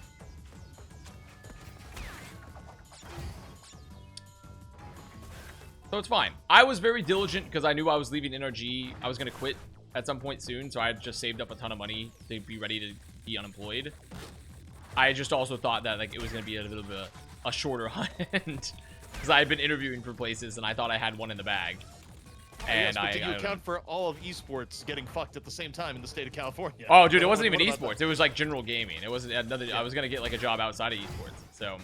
So it's fine. I was very diligent because I knew I was leaving NRG. I was going to quit at some point soon, so I had just saved up a ton of money to be ready to be unemployed. I just also thought that like it was going to be a little bit of a shorter hunt because I had been interviewing for places and I thought I had one in the bag. And yes, but did you account for all of esports getting fucked at the same time in the state of California? Oh, dude, it wasn't even esports. It was like general gaming. It wasn't another. Yeah. I was going to get like a job outside of esports, so...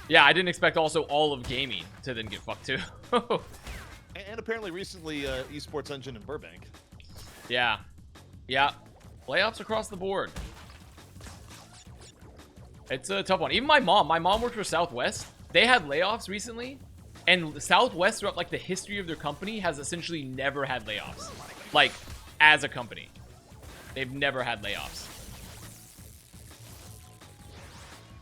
Yeah, I didn't expect also all of gaming to then get fucked too. And apparently recently, Esports Engine in Burbank. Yeah. Yeah. Layoffs across the board. It's a tough one. Even my mom worked for Southwest. They had layoffs recently. And Southwest, throughout like the history of their company, has essentially never had layoffs. Like, as a company. They've never had layoffs.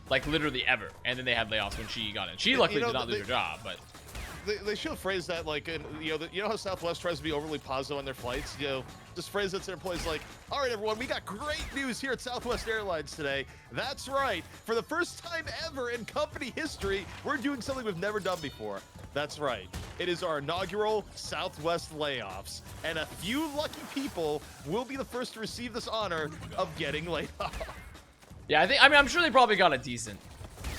Like literally ever, and then they had layoffs when she got in. She luckily did not lose her job, but they should phrase that like, you know how Southwest tries to be overly positive on their flights. You know, just phrase it to their employees like, "All right, everyone, we got great news here at Southwest Airlines today. That's right, for the first time ever in company history, we're doing something we've never done before. That's right, it is our inaugural Southwest layoffs, and a few lucky people will be the first to receive this honor of getting laid off." Yeah, I mean, I'm sure they probably got a decent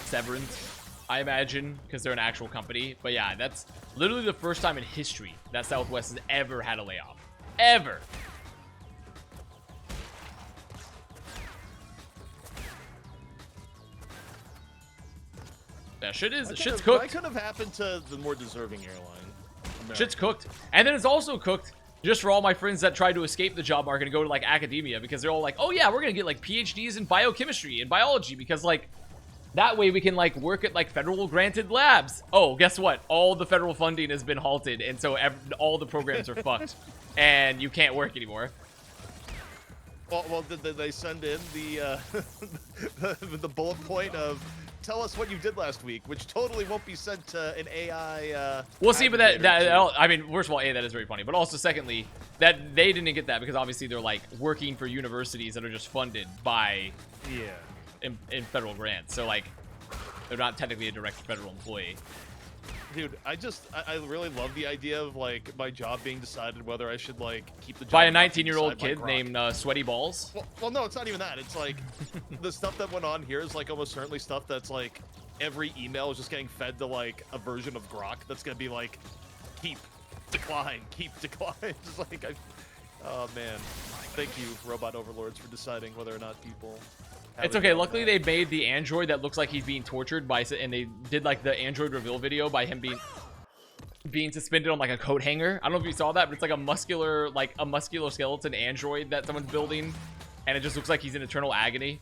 severance, I imagine, because they're an actual company. But yeah, that's literally the first time in history that Southwest has ever had a layoff. Ever. Yeah, shit's cooked. That could have happened to the more deserving airline. America. Shit's cooked. And then it's also cooked just for all my friends that tried to escape the job market and go to like academia because they're all like, oh yeah, we're gonna get like PhDs in biochemistry and biology because like that way we can like work at like federal granted labs. Oh, guess what? All the federal funding has been halted, and so all the programs are fucked, and you can't work anymore. Well, did they send in the the bullet point of tell us what you did last week, which totally won't be sent to an AI. We'll see, but I mean, first of all, that is very funny, but also secondly, that they didn't get that because obviously they're like working for universities that are just funded by in federal grants, so like they're not technically a direct federal employee. Dude, I really love the idea of like my job being decided whether I should like keep the job by a 19-year-old kid named Sweaty Balls. Well, no, it's not even that. It's like the stuff that went on here is like almost certainly stuff that's like every email is just getting fed to like a version of Grok that's gonna be like keep decline. Just like oh man, thank you robot overlords for deciding whether or not people It's okay. Luckily, they made the android that looks like he's being tortured by, and they did like the android reveal video by him being suspended on like a coat hanger. I don't know if you saw that, but it's like a muscular skeleton android that someone's building, and it just looks like he's in eternal agony.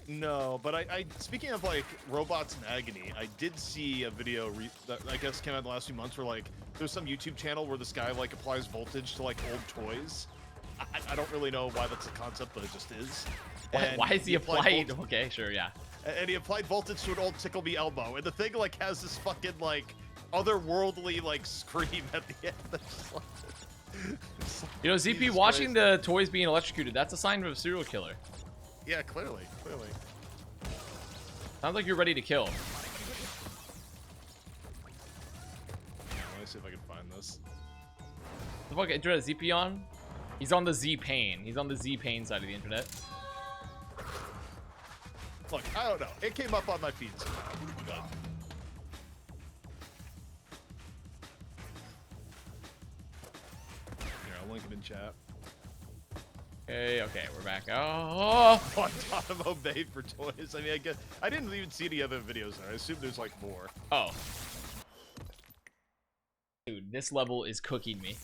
No, but I speaking of like robots in agony, I did see a video that I guess came out in the last few months where like there's some YouTube channel where this guy like applies voltage to like old toys. I don't really know why that's a concept, but it just is. Why is he applied? Okay, sure, yeah. And he applied voltage to an old Tickle Me elbow, and the thing like has this fucking like otherworldly like scream at the end. Just, like, you know, ZP, Jesus watching Christ. the toys being electrocuted, that's a sign of a serial killer. Yeah, clearly. Sounds like you're ready to kill. Yeah, let me see if I can find this. The fuck, internet ZP on? He's on the Z-Pain. He's on the Z-Pain side of the internet. Look, I don't know. It came up on my feed somehow. But... Here, I'll link it in chat. Okay, we're back. Oh! Guantanamo Bay for toys. I mean, I guess I didn't even see any other videos there. I assume there's like more. Oh. Dude, this level is cooking me.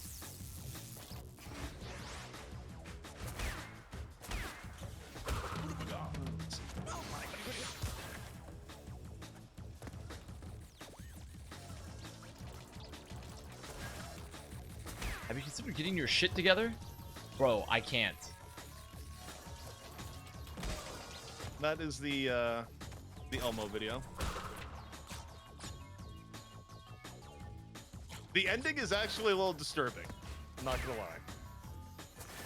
Have you considered getting your shit together? Bro, I can't. That is the Elmo video. The ending is actually a little disturbing. I'm not gonna lie.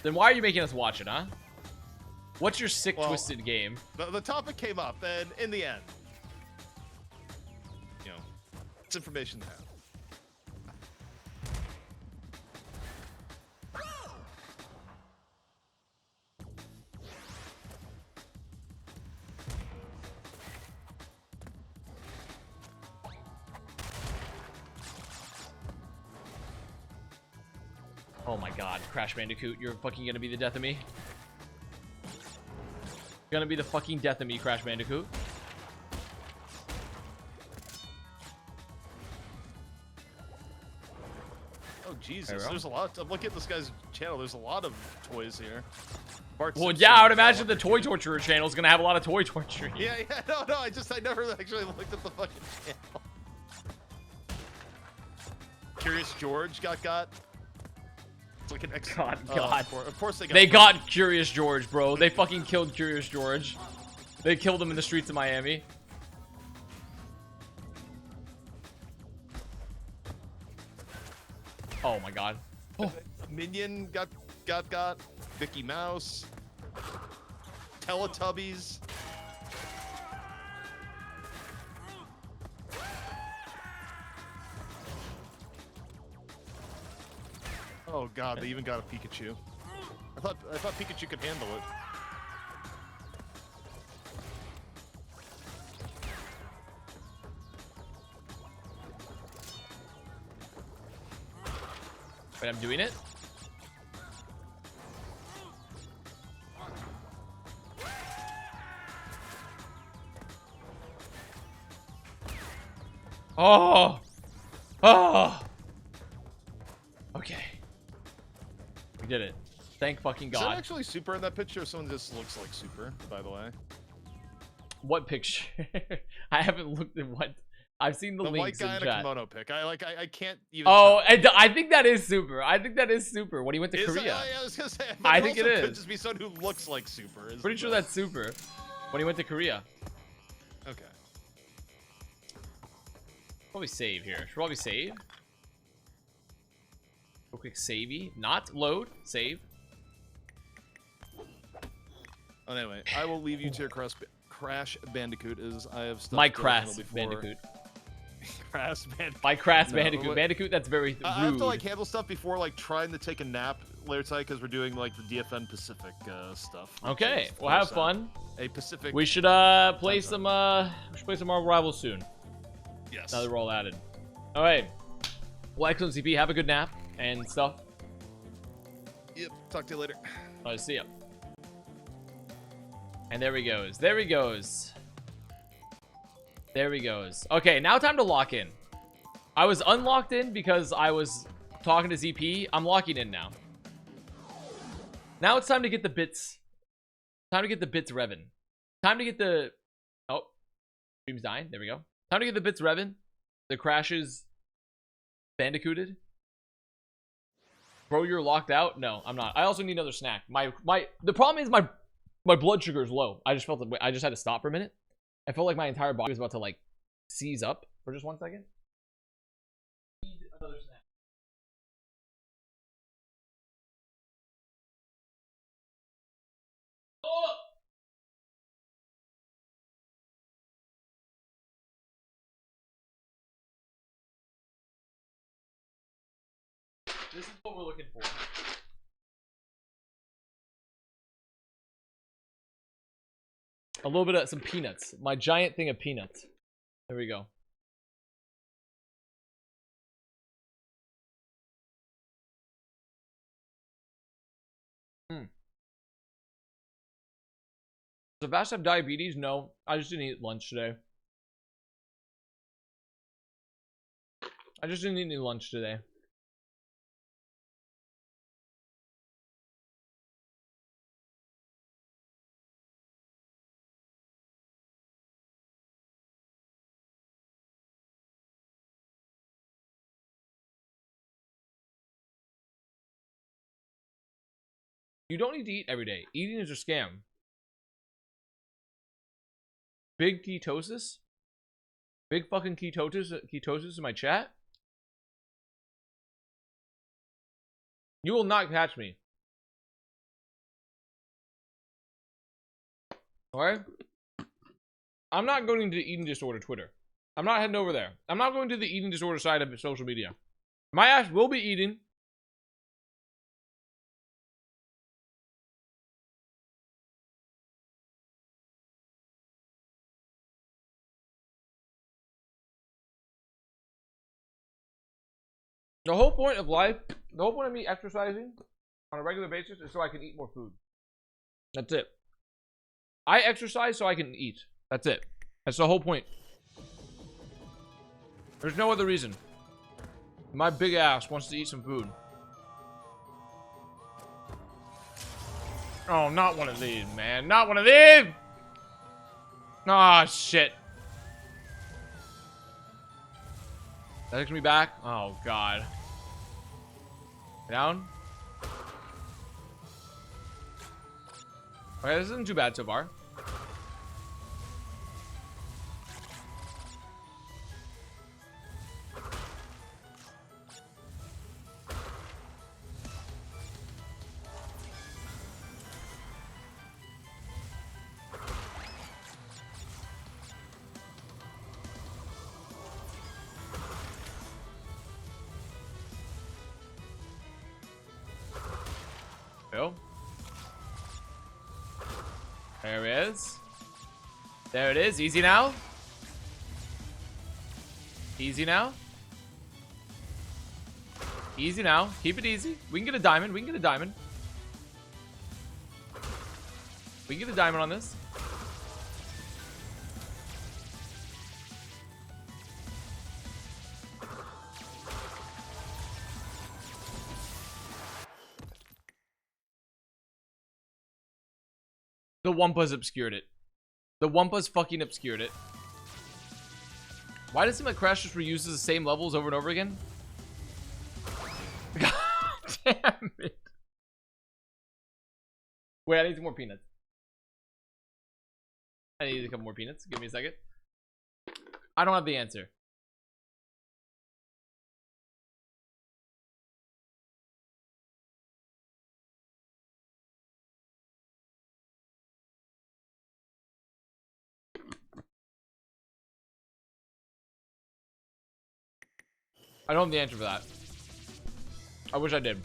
Then why are you making us watch it, huh? What's your sick, twisted game? The topic came up, and in the end, you know, it's information to have. Oh my god, Crash Bandicoot, you're fucking gonna be the death of me. You're gonna be the fucking death of me, Crash Bandicoot. Oh Jesus, there's a lot. I'm looking at this guy's channel. There's a lot of toys here. Well, yeah, I would imagine the Toy Torturer channel is gonna have a lot of toy torture. Yeah, no, I never actually looked at the fucking channel. Curious George got. It's like an ex. God. Of course they got Curious George, bro. They fucking killed Curious George. They killed him in the streets of Miami. Oh my god. Oh. Minion got. Mickey Mouse. Teletubbies. Oh god, they even got a Pikachu. I thought Pikachu could handle it. Wait, I'm doing it? Oh! Oh! Okay. We did it. Thank fucking God. Is that actually Super in that picture, or someone just looks like Super, by the way? What picture? I haven't looked at what. I've seen the links white guy in in a chat. kimono pic. I can't even. Oh, and I think that is Super. I think that is Super. When he went to Korea. I was gonna say. I think it is. Could just be someone who looks like Super. Pretty sure that's Super. When he went to Korea. Okay. Probably save here. Should probably save. Real quick, savey. Not load. Save. Oh, anyway, I will leave you to your Crash Bandicoot, as I have stuff. My Crash Bandicoot. Crash Bandicoot. My Crash Bandicoot. Bandicoot, that's very rude. I have to like handle stuff before like trying to take a nap later tonight because we're doing like the DFN Pacific stuff. Okay, we'll have fun. A Pacific. We should play some Marvel Rivals soon. Yes. Now that we're all added. All right. Well, excellent, CP. Have a good nap and stuff. Yep. Talk to you later. All right, see ya. And there he goes. There he goes. There he goes. Okay, now time to lock in. I was unlocked in because I was talking to ZP. I'm locking in now. Now it's time to get the bits. Time to get the bits revving. Time to get the... Oh. Stream's dying. There we go. Time to get the bits revving. The crashes bandicooted. Bro, you're locked out? No, I'm not. I also need another snack. The problem is my blood sugar is low. I just felt that I just had to stop for a minute. I felt like my entire body was about to like seize up for just 1 second. Need another snack. Oh! This is what we're looking for. A little bit of some peanuts. My giant thing of peanuts. There we go. Does Avast have diabetes? No. I just didn't eat lunch today. I just didn't eat any lunch today. You don't need to eat every day. Eating is a scam. Big ketosis? Big fucking ketosis in my chat? You will not catch me. Alright? I'm not going to eating disorder Twitter. I'm not heading over there. I'm not going to the eating disorder side of social media. My ass will be eating. The whole point of life, the whole point of me exercising on a regular basis is so I can eat more food. That's it. I exercise so I can eat. That's it. That's the whole point. There's no other reason. My big ass wants to eat some food. Oh, not one of these, man. Not one of these! Ah, shit. That takes me back. Oh, God. Down. Okay, this isn't too bad so far. There it is. There it is. Easy now. Easy now. Easy now. Keep it easy. We can get a diamond. We can get a diamond. We can get a diamond on this. The Wumpas obscured it. The Wumpas fucking obscured it. Why does it seem like Crash just reuses the same levels over and over again? God damn it. Wait, I need some more peanuts. I need a couple more peanuts. Give me a second. I don't have the answer. I don't have the answer for that. I wish I did.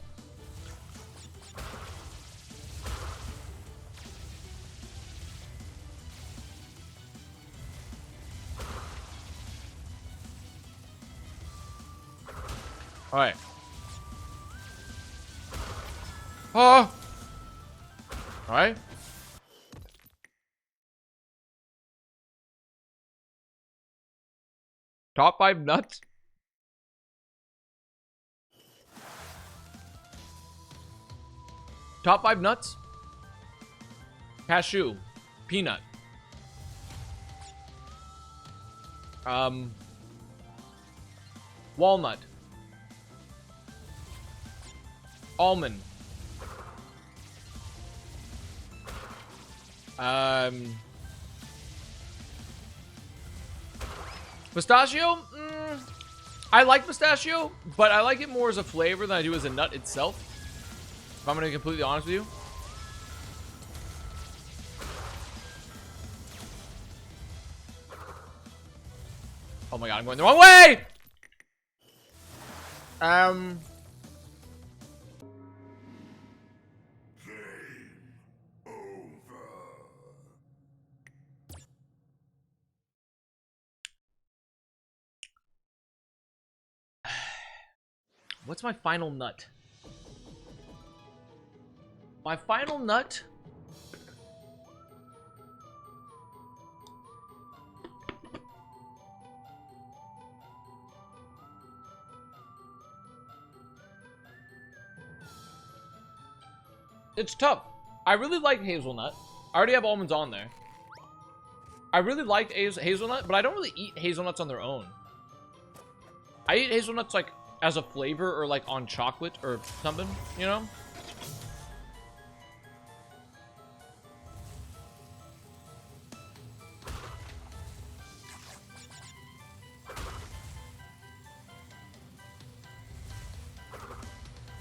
All right. Oh. All right. Top 5 nuts. Top 5 nuts. Cashew. Peanut. Walnut. Almond. Pistachio? I like pistachio, but I like it more as a flavor than I do as a nut itself. If I'm gonna be completely honest with you. Oh my god, I'm going the wrong way! What's my final nut? My final nut? It's tough. I really like hazelnut. I already have almonds on there. I really like hazelnut, but I don't really eat hazelnuts on their own. I eat hazelnuts like as a flavor or like on chocolate or something, you know?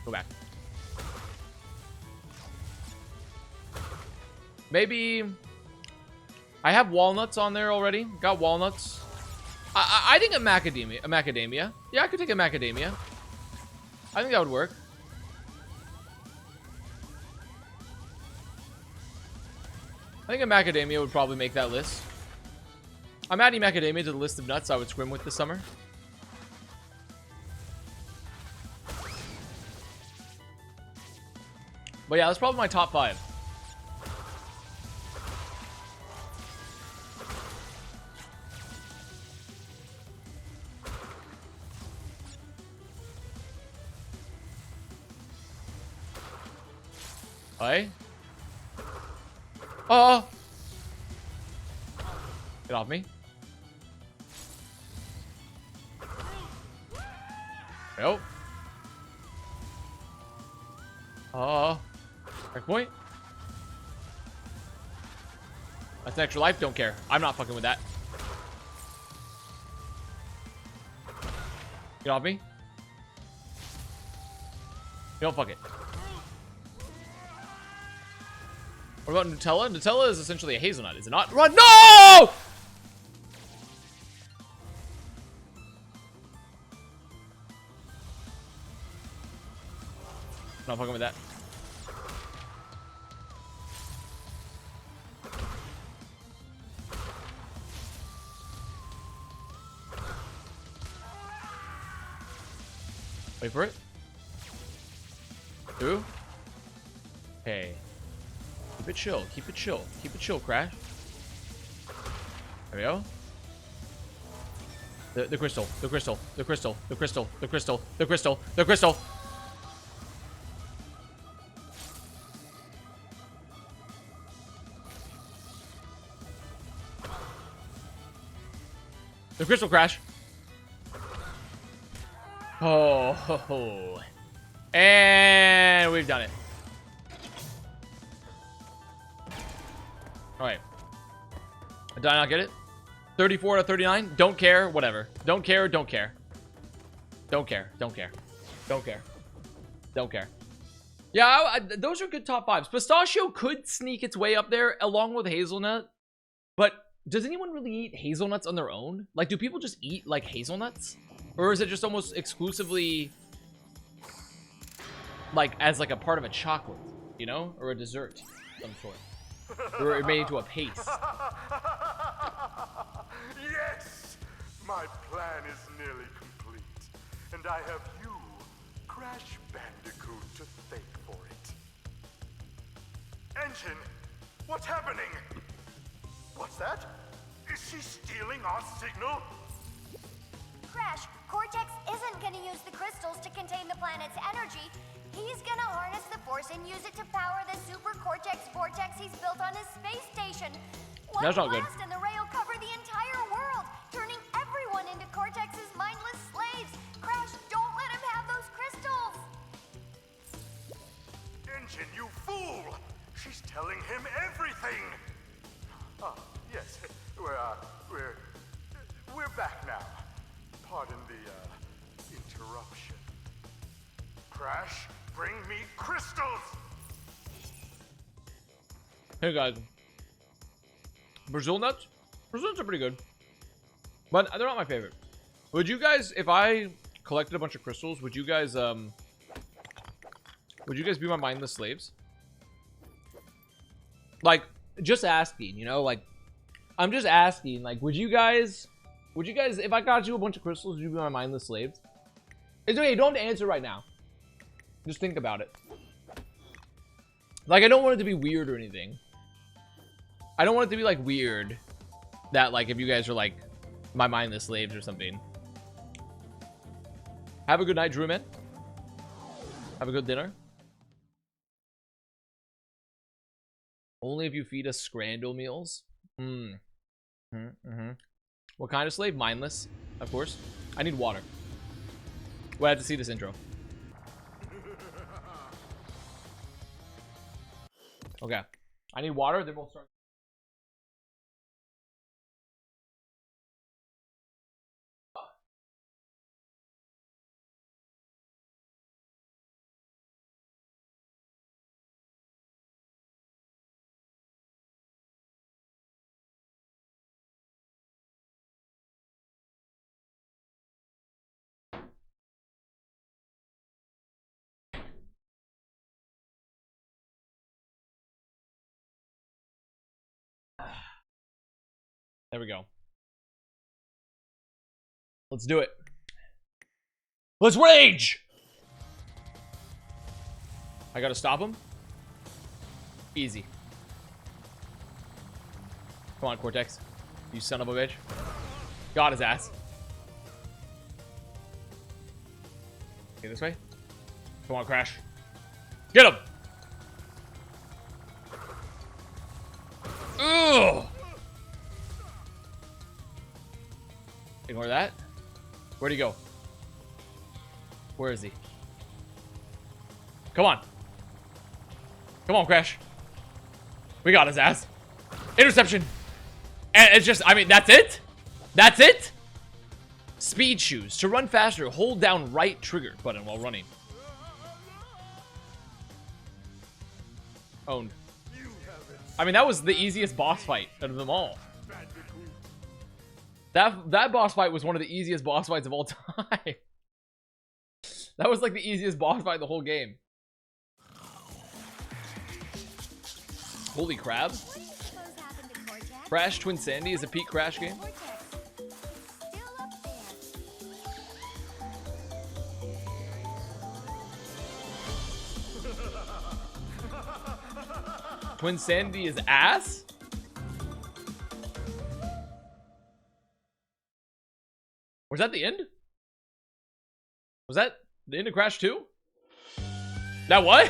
Go back. Maybe I have walnuts on there already. Got walnuts. I think a macadamia. Yeah, I could take a macadamia. I think that would work. I think a macadamia would probably make that list. I'm adding macadamia to the list of nuts I would swim with this summer. But yeah, that's probably my top 5. Hey. Oh! Get off me. Nope. Checkpoint. That's an extra life. Don't care. I'm not fucking with that. Get off me. You don't fuck it. What about Nutella? Nutella is essentially a hazelnut, is it not? Run! No! Not fucking with that. Wait for it. 2. Okay. Keep it chill. Keep it chill. Keep it chill, Crash. There we go. The crystal. The crystal. The crystal. The crystal. The crystal. The crystal. The crystal. The crystal, Crash. Oh, ho, ho. And we've done it. All right. Did I not get it? 34 out of 39. Don't care. Whatever. Don't care. Don't care. Don't care. Don't care. Don't care. Don't care. Yeah, those are good top 5s. Pistachio could sneak its way up there along with hazelnut. But does anyone really eat hazelnuts on their own? Like, do people just eat like hazelnuts? Or is it just almost exclusively like as like a part of a chocolate, you know, or a dessert of some sort, or made into a paste? Yes, my plan is nearly complete, and I have you, Crash Bandicoot, to thank for it. Engine, what's happening? What's that? Is she stealing our signal? Crash, Cortex isn't gonna use the crystals to contain the planet's energy. He's gonna harness the force and use it to power the super Cortex vortex he's built on his space station. One That's not good. blast and the ray will cover the entire world, turning everyone into Cortex's mindless slaves. Crash, don't let him have those crystals! Engine, you fool! She's telling him everything! Ah, yes, we're back now. Pardon the, interruption. Crash, bring me crystals! Hey guys. Brazil nuts? Brazil nuts are pretty good. But they're not my favorite. Would you guys, if I collected a bunch of crystals, would you guys be my mindless slaves? Like, just asking, you know, like, I'm just asking, like, would you guys, if I got you a bunch of crystals, would you be my mindless slaves? It's okay, you don't have to answer right now. Just think about it. Like, I don't want it to be weird or anything. I don't want it to be, like, weird that, like, if you guys are, like, my mindless slaves or something. Have a good night, Drew, man. Have a good dinner. Only if you feed us scrandle meals. What kind of slave? Mindless, of course. I need water. We'll have to see this intro. Okay. I need water, then we'll start. There we go. Let's do it. Let's rage! I gotta stop him. Easy. Come on, Cortex. You son of a bitch. Got his ass. Okay, this way. Come on, Crash. Get him! Ugh! Ignore that. Where'd he go? Where is he? Come on. Come on, Crash. We got his ass. Interception. And it's just, I mean, that's it? That's it? Speed shoes. To run faster, hold down right trigger button while running. Owned. I mean, that was the easiest boss fight out of them all. That boss fight was one of the easiest boss fights of all time. That was like the easiest boss fight of the whole game. Holy crab. Crash Twin Sandy is a peak Crash game. Twin Sandy is ass? Was that the end? Was that the end of Crash 2? That what?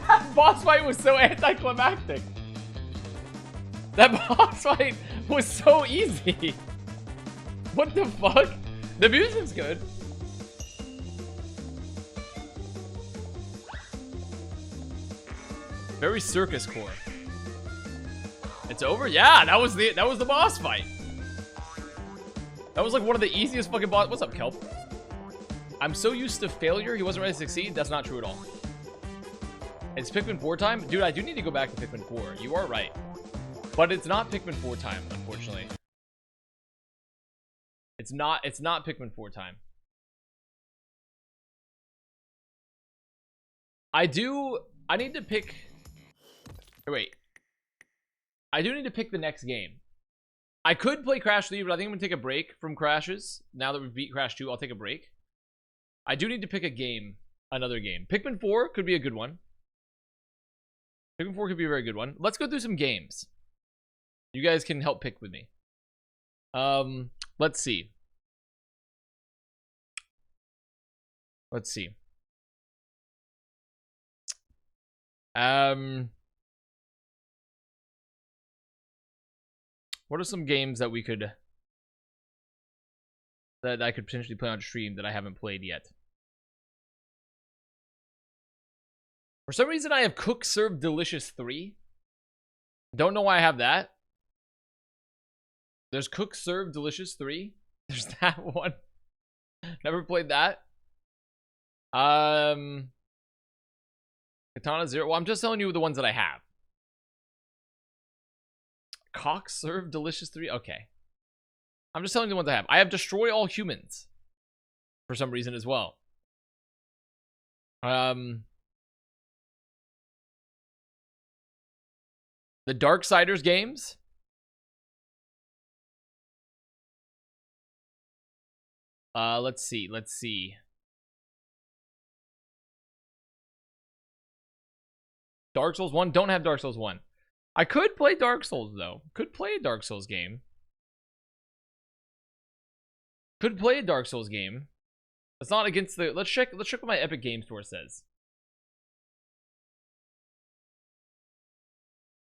That boss fight was so anticlimactic. That boss fight was so easy. What the fuck? The music's good. Very circus core. It's over? Yeah, that was the boss fight. That was like one of the easiest fucking boss. What's up, Kelp? I'm so used to failure, he wasn't ready to succeed. That's not true at all. It's Pikmin 4 time? Dude, I do need to go back to Pikmin 4. You are right. But it's not Pikmin 4 time, unfortunately. It's not Pikmin 4 time. I need to pick... Wait. I do need to pick the next game. I could play Crash 3, but I think I'm going to take a break from Crashes. Now that we've beat Crash 2, I'll take a break. I do need to pick a game. Another game. Pikmin 4 could be a good one. Pikmin 4 could be a very good one. Let's go through some games. You guys can help pick with me. Let's see. Let's see. What are some games that I could potentially play on stream that I haven't played yet? For some reason, I have Cook Serve Delicious 3. Don't know why I have that. There's Cook Serve Delicious 3. There's that one. Never played that. Katana Zero. Well, I'm just telling you the ones that I have. Cock Serve Delicious 3. Okay. I'm just telling you the ones I have. I have Destroy All Humans. For some reason as well. The Darksiders games. Let's see. Dark Souls 1. Don't have Dark Souls 1. I could play Dark Souls, though. Could play a Dark Souls game. Could play a Dark Souls game. It's not against the... Let's check what my Epic Game Store says.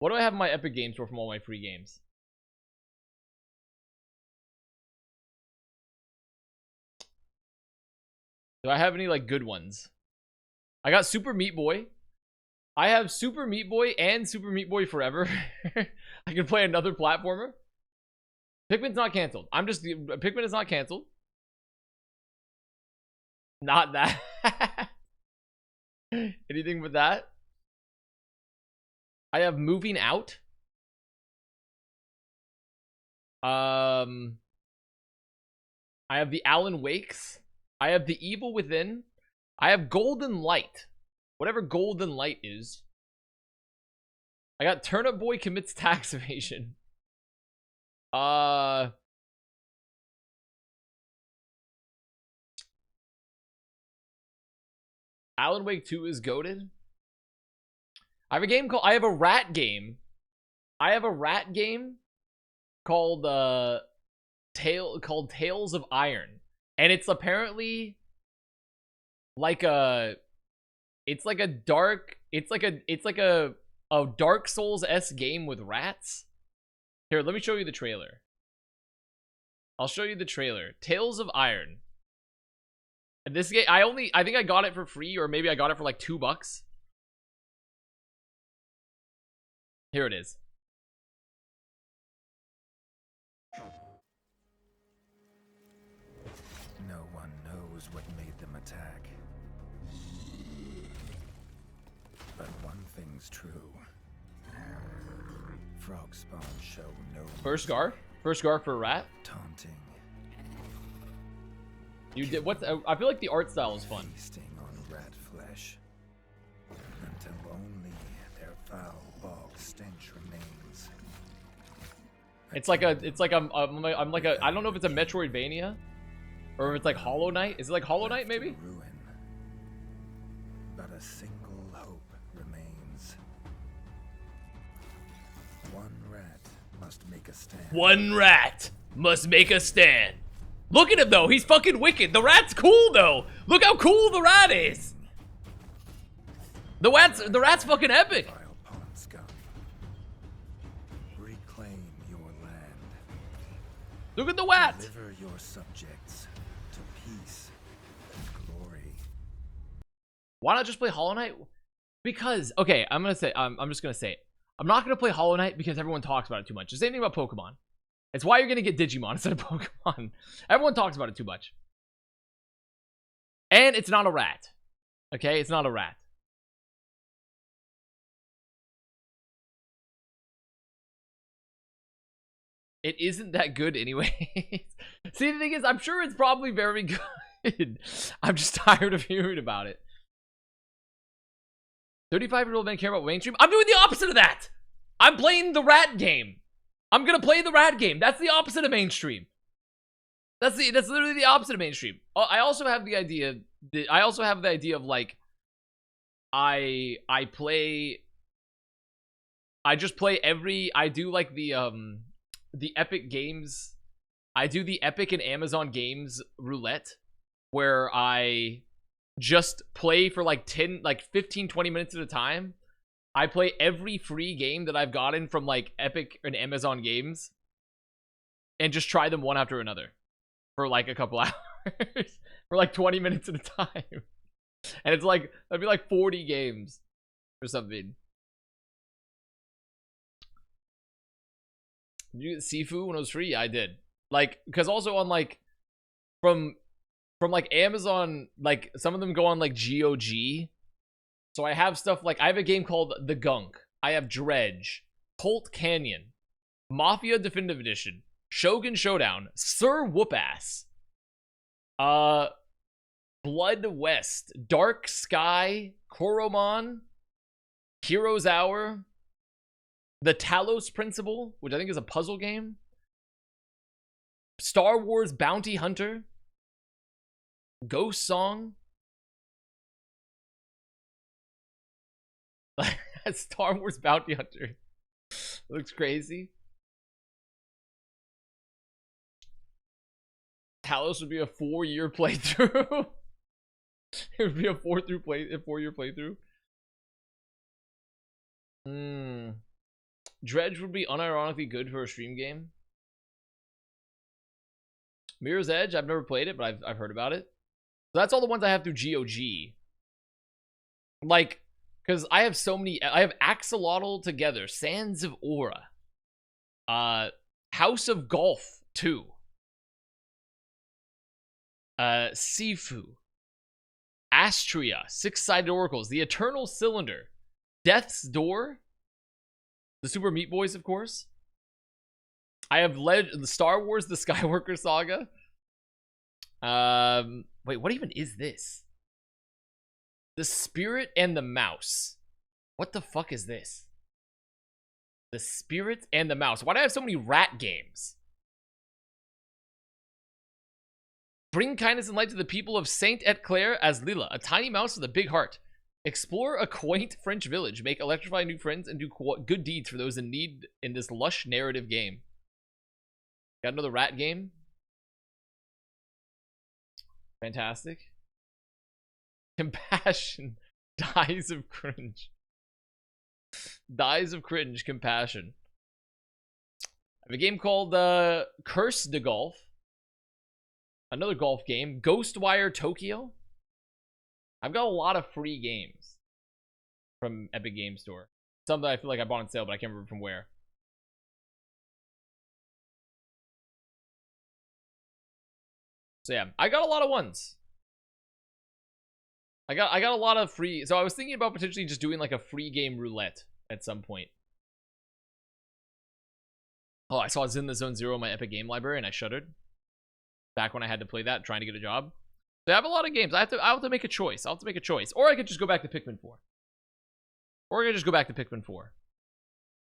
What do I have in my Epic Game Store from all my free games? Do I have any, like, good ones? I got Super Meat Boy. I have Super Meat Boy and Super Meat Boy Forever. I can play another platformer. Pikmin's not canceled. Pikmin is not canceled. Not that. Anything with that? I have Moving Out. I have the Alan Wakes. I have The Evil Within. I have Golden Light. Whatever Golden Light is. I got Turnip Boy Commits Tax Evasion. Alan Wake 2 is goated. I have a game called... I have a rat game. I have a rat game called Tales of Iron. And it's apparently like a... It's like a dark... It's like a Dark Souls-esque game with rats. Here, let me show you the trailer. I'll show you the trailer. Tales of Iron. And this game, I think I got it for free, or maybe I got it for like $2. Here it is. No one knows what made them attack. But one thing's true. Frog spawn show no First Scarf? First Scarf for a rat? taunting. You did what? I feel like the art style is fun. Feasting on rat flesh. Until only their foul bog stench remains. It's like I don't know if it's a Metroidvania or if it's like Hollow Knight. Is it like Hollow Knight maybe? Ruin. But a single hope remains. One rat must make a stand. One rat must make a stand. Look at him though, he's fucking wicked. The rat's cool though. Look how cool the rat is. The rat's fucking epic. Vile pawn scum. Reclaim your land. Look at the rat. Deliver your subjects to peace and glory. Why not just play Hollow Knight? Because, okay, I'm just gonna say it. I'm not gonna play Hollow Knight because everyone talks about it too much. The same thing about Pokemon. It's why you're gonna get Digimon instead of Pokemon. Everyone talks about it too much. And it's not a rat. Okay, it's not a rat. It isn't that good anyway. See, the thing is, I'm sure it's probably very good. I'm just tired of hearing about it. 35-year-old men care about mainstream. I'm doing the opposite of that. I'm playing the rat game. I'm gonna play the rat game. That's the opposite of mainstream. That's literally the opposite of mainstream. I also have the idea of like I just play I do like the Epic Games. I do the Epic and Amazon Games roulette where I just play for like 15, 20 minutes at a time. I play every free game that I've gotten from like Epic and Amazon games and just try them one after another for like a couple hours for like 20 minutes at a time. And it's like, that'd be like 40 games or something. Did you get Sifu when it was free? Yeah, I did. Like, because also on like, from like Amazon, like some of them go on like GOG. So I have stuff like, I have a game called The Gunk. I have Dredge, Colt Canyon, Mafia Definitive Edition, Shogun Showdown, Sir Whoopass, Blood West, Dark Sky, Koromon, Hero's Hour, The Talos Principle, which I think is a puzzle game, Star Wars Bounty Hunter, Ghost Song, Star Wars Bounty Hunter. Looks crazy. Talos would be a 4-year playthrough. It would be a 4-year playthrough. Dredge would be unironically good for a stream game. Mirror's Edge, I've never played it, but I've heard about it. So that's all the ones I have through GOG. Like, because I have so many. I have Axolotl Together, Sands of Aura, House of Golf 2, Sifu, Astria, Six-Sided Oracles, The Eternal Cylinder, Death's Door, the Super Meat Boys, of course. I have the Star Wars, the Skywalker Saga. Wait, what even is this? The Spirit and the Mouse. What the fuck is this? The Spirit and the Mouse. Why do I have so many rat games? Bring kindness and light to the people of Saint Et Clair as Lila, a tiny mouse with a big heart. Explore a quaint French village, make electrify new friends, and do good deeds for those in need in this lush narrative game. Got another rat game. Fantastic. Compassion. Dies of cringe. Dies of cringe. Compassion. I have a game called Curse de Golf. Another golf game. Ghostwire Tokyo. I've got a lot of free games from Epic Game Store. Some that I feel like I bought on sale, but I can't remember from where. So yeah, I got a lot of ones. I got a lot of free. So I was thinking about potentially just doing like a free game roulette at some point. Oh, I saw Zen the Zone Zero in my Epic Game Library and I shuddered. Back when I had to play that, trying to get a job. So I have a lot of games. I'll have to make a choice. I'll have to make a choice. Or I could just go back to Pikmin 4. Or I could just go back to Pikmin 4.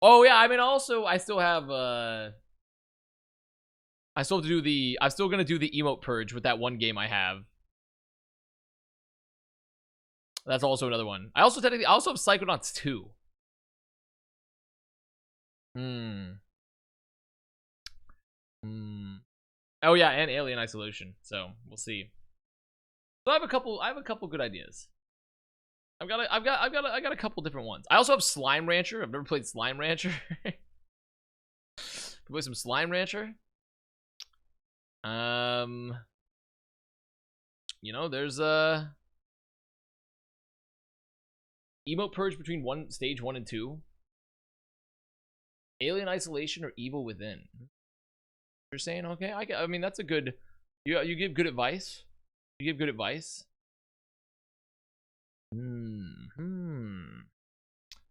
Oh yeah, I mean also I still have I still have to do the I'm still gonna do the emote purge with that one game I have. That's also another one. I also have Psychonauts 2. Oh yeah, and Alien Isolation. So we'll see. So I have a couple good ideas. I got a couple different ones. I also have Slime Rancher. I've never played Slime Rancher. Play some Slime Rancher. You know, there's emote purge between stage 1 and 2. Alien Isolation or Evil Within. You're saying okay? I mean that's a good. You give good advice. You give good advice.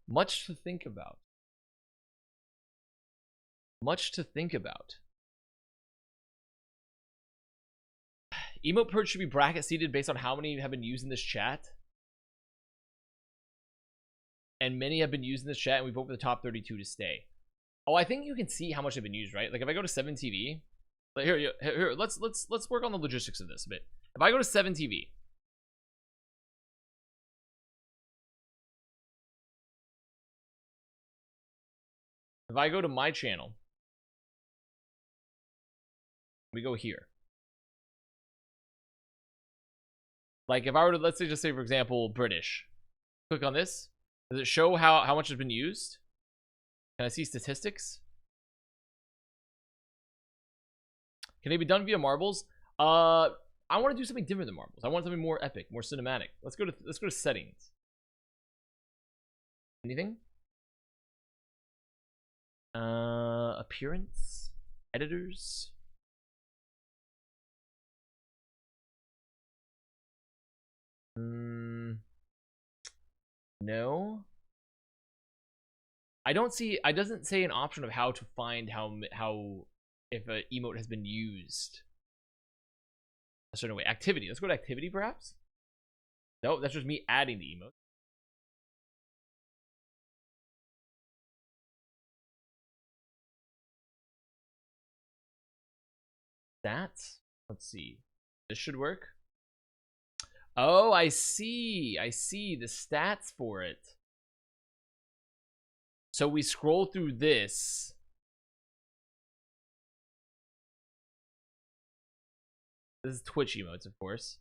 Much to think about. Much to think about. Emote purge should be bracket seated based on how many have been used in this chat. And many have been used in this chat, and we vote for the top 32 to stay. Oh, I think you can see how much they've been used, right? Like if I go to 7TV, like here, let's work on the logistics of this a bit. If I go to 7TV, if I go to my channel, we go here. Like if I were to, let's say, just say for example, British. Click on this. Does it show how much has been used? Can I see statistics? Can they be done via marbles? I want to do something different than marbles. I want something more epic, more cinematic. Let's go to settings. Anything? Appearance, editors. No. I don't see. I doesn't say an option of how to find how if an emote has been used a certain way. Activity. Let's go to activity, perhaps. No, that's just me adding the emote. Stats. Let's see. This should work. Oh, I see. I see the stats for it. So we scroll through this. This is Twitch emotes, of course.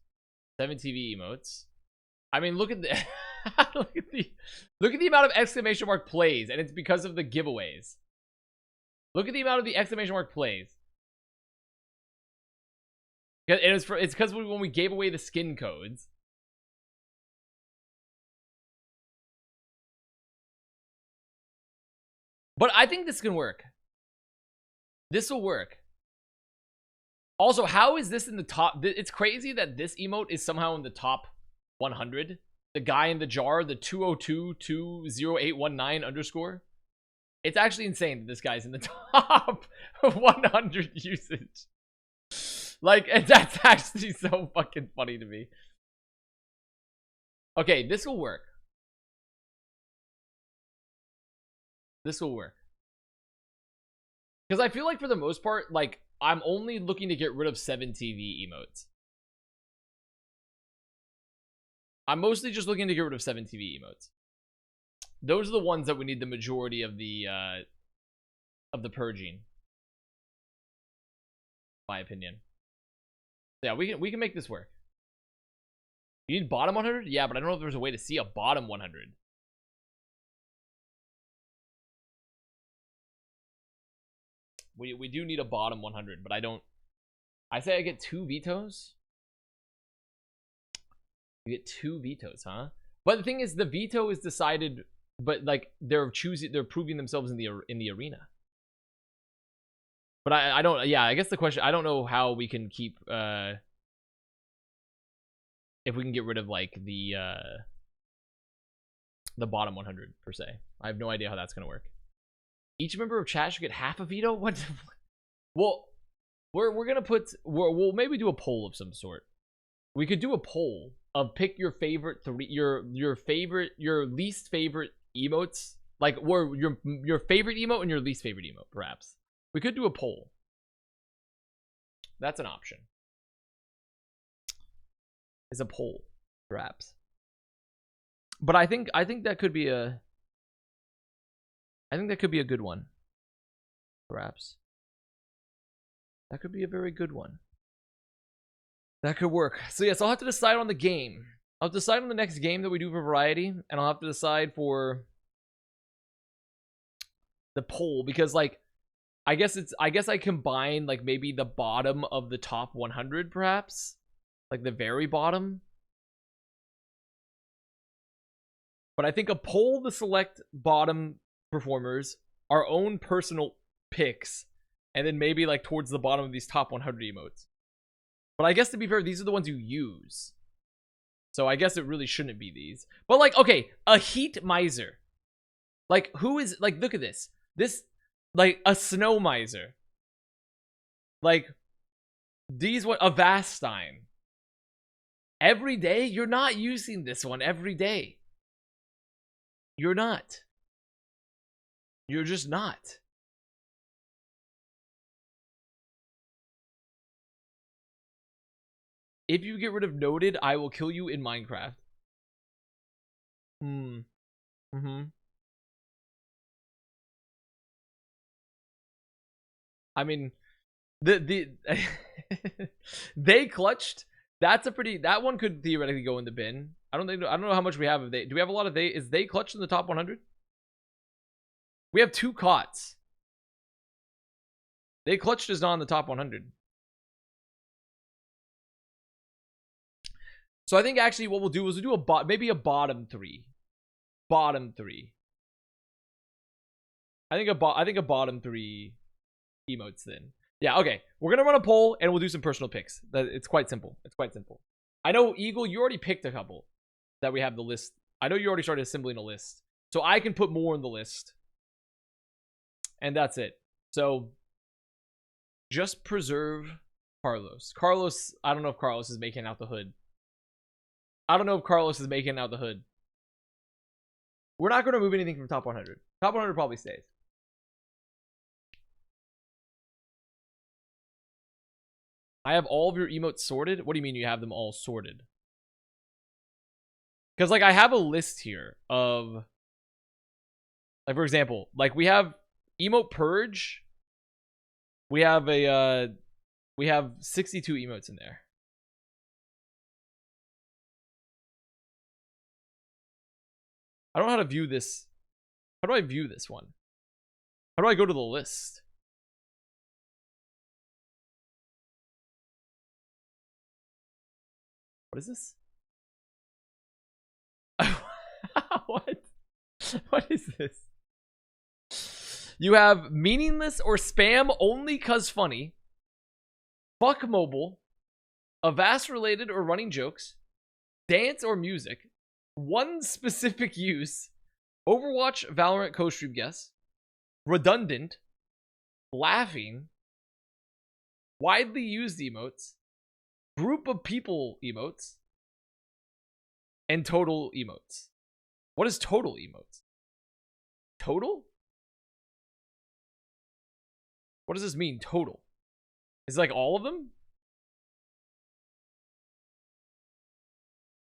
7 TV emotes. I mean, look at the look at the amount of exclamation mark plays, and it's because of the giveaways. Look at the amount of the exclamation mark plays. It's because when we gave away the skin codes. But I think this can work. This will work. Also, how is this in the top? It's crazy that this emote is somehow in the top 100. The guy in the jar, the 202-20819 underscore. It's actually insane that this guy's in the top 100 usage. Like, that's actually so fucking funny to me. Okay, this will work. This will work. Because I feel like for the most part, like, I'm only looking to get rid of 7 TV emotes. I'm mostly just looking to get rid of 7 TV emotes. Those are the ones that we need the majority of the purging. My opinion. Yeah, we can make this work. You need bottom 100? Yeah, but I don't know if there's a way to see a bottom 100. We do need a bottom 100, but I don't. I say I get 2 vetoes. You get 2 vetoes, huh? But the thing is, the veto is decided, but like they're proving themselves in the arena. But I don't. Yeah, I guess the question, I don't know how we can keep if we can get rid of like the bottom 100 per se. I have no idea how that's gonna work. Each member of chat should get half a veto. What? Well, we're gonna put. We'll maybe do a poll of some sort. We could do a poll of pick your favorite 3, your least favorite emotes, like or your favorite emote and your least favorite emote, perhaps. We could do a poll. That's an option. It's a poll, perhaps. But I think that could be a. I think that could be a good one. Perhaps. That could be a very good one. That could work. So yes, I'll have to decide on the game. I'll decide on the next game that we do for variety, and I'll have to decide for the poll, because like I guess I combine like maybe the bottom of the top 100 perhaps, like the very bottom. But I think a poll to select bottom performers, our own personal picks, and then maybe like towards the bottom of these top 100 emotes. But I guess to be fair, these are the ones you use. So I guess it really shouldn't be these. But like, okay, a heat miser. Like, who is, like, look at this. This, like, a snow miser. Like, these, what, Avast. Every day? You're not using this one every day. You're not. You're just not. If you get rid of noted, I will kill you in Minecraft. I mean, they clutched That's a pretty, that one could theoretically go in the bin. I don't know how much we have of they. Do we have a lot of they? Is they clutched in the top 100? We have 2 cots. They clutched is not in the top 100. So I think actually what we'll do is we'll do maybe a bottom 3. Bottom 3. I think a bottom 3 emotes then. Yeah, okay. We're gonna run a poll and we'll do some personal picks. It's quite simple. It's quite simple. I know Eagle, you already picked a couple that we have the list. I know you already started assembling a list, so I can put more in the list, and that's it. So just preserve Carlos. Carlos, I don't know if Carlos is making out the hood. I don't know if Carlos is making out the hood. We're not going to remove anything from top 100. Top 100 probably stays. I have all of your emotes sorted. What do you mean you have them all sorted? Because like I have a list here of, like, for example, like we have emote purge. We have 62 emotes in there. I don't know how to view this. How do I view this one? How do I go to the list? What is this? What? What is this? You have meaningless or spam only cuz funny, fuck mobile, Avast related or running jokes, dance or music, one specific use, Overwatch, Valorant, co-stream guess, redundant, laughing, widely used emotes, group of people emotes, and total emotes. What is total emotes? Total? What does this mean, total? Is it like all of them?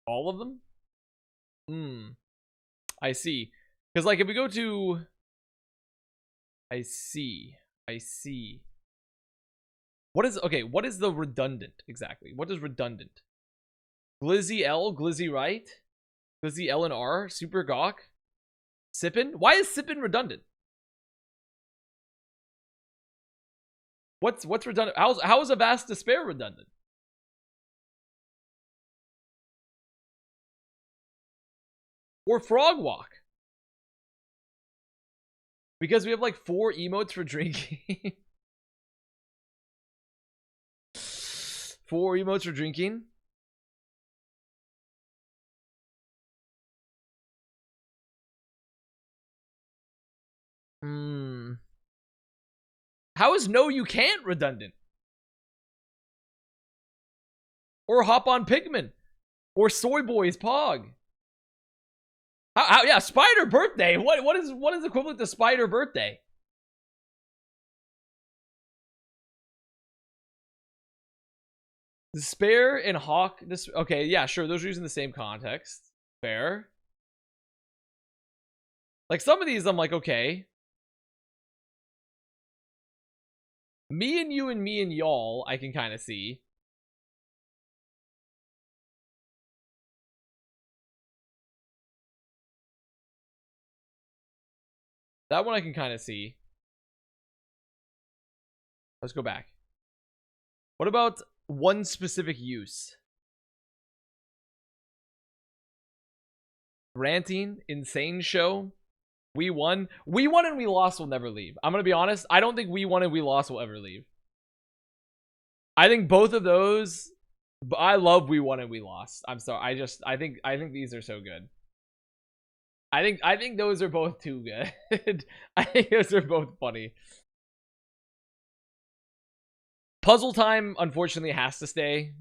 All of them? I see. Because like if we go to, I see. What is, okay, what is the redundant exactly? What is redundant? Glizzy L, Glizzy right? Glizzy L and R, Super Gawk, Sippin? Why is Sippin redundant? What's redundant? How is Avast Despair redundant? Or Frog Walk? Because we have like 4 emotes for drinking. 4 emotes for drinking. How is no you can't redundant? Or hop on Pigman? Or Soy Boys Pog? Yeah, Spider Birthday. What is equivalent to Spider Birthday? Despair and Hawk. This okay, yeah, sure. Those are using the same context. Fair. Like some of these, I'm like, okay. Me and you and me and y'all, I can kind of see. That one I can kind of see. Let's go back. What about one specific use? Ranting, insane show. We won and we lost will never leave. I'm gonna be honest. I don't think we won and we lost will ever leave. I think both of those. I love we won and we lost. I'm sorry. I think these are so good. I think those are both too good. I think those are both funny. Puzzle time, unfortunately, has to stay.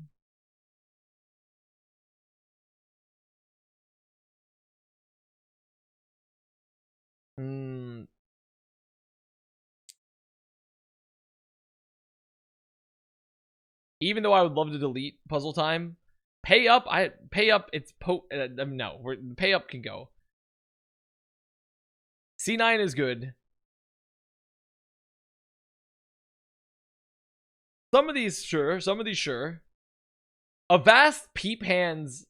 Even though I would love to delete puzzle time, pay up. It's no. Pay up can go. C9 is good. Some of these sure. Avast peep hands.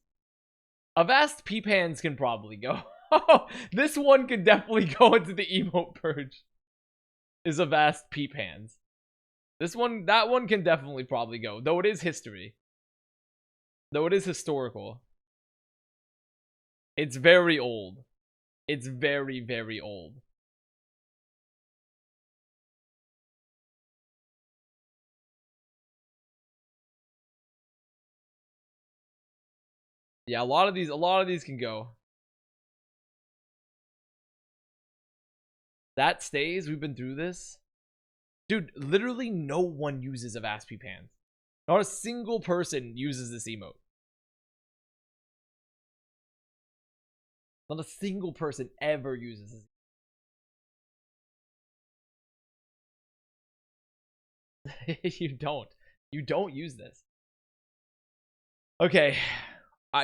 Avast peep hands can probably go. This one could definitely go into the emote purge. Is Avast peep hands. This one, that one can definitely probably go. Though it is history. Though it is historical. It's very old. It's very, very old. Yeah, a lot of these can go. That stays. We've been through this. Dude, literally no one uses Avast peep hands. Not a single person uses this emote. Not a single person ever uses this. You don't. You don't use this. Okay.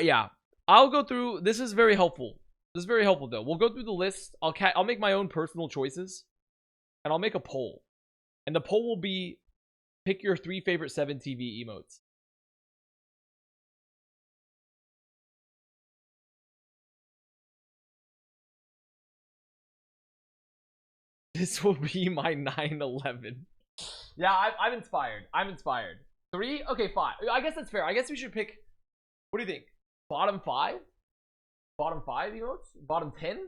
Yeah. I'll go through. This is very helpful. This is very helpful, though. We'll go through the list. I'll make my own personal choices. And I'll make a poll. And the poll will be, pick your 3 favorite 7TV emotes. This will be my 9/11. Yeah, I'm inspired. I'm inspired. 3? Okay, 5. I guess that's fair. I guess we should pick, what do you think? Bottom 5? Bottom 5 emotes? Bottom 10?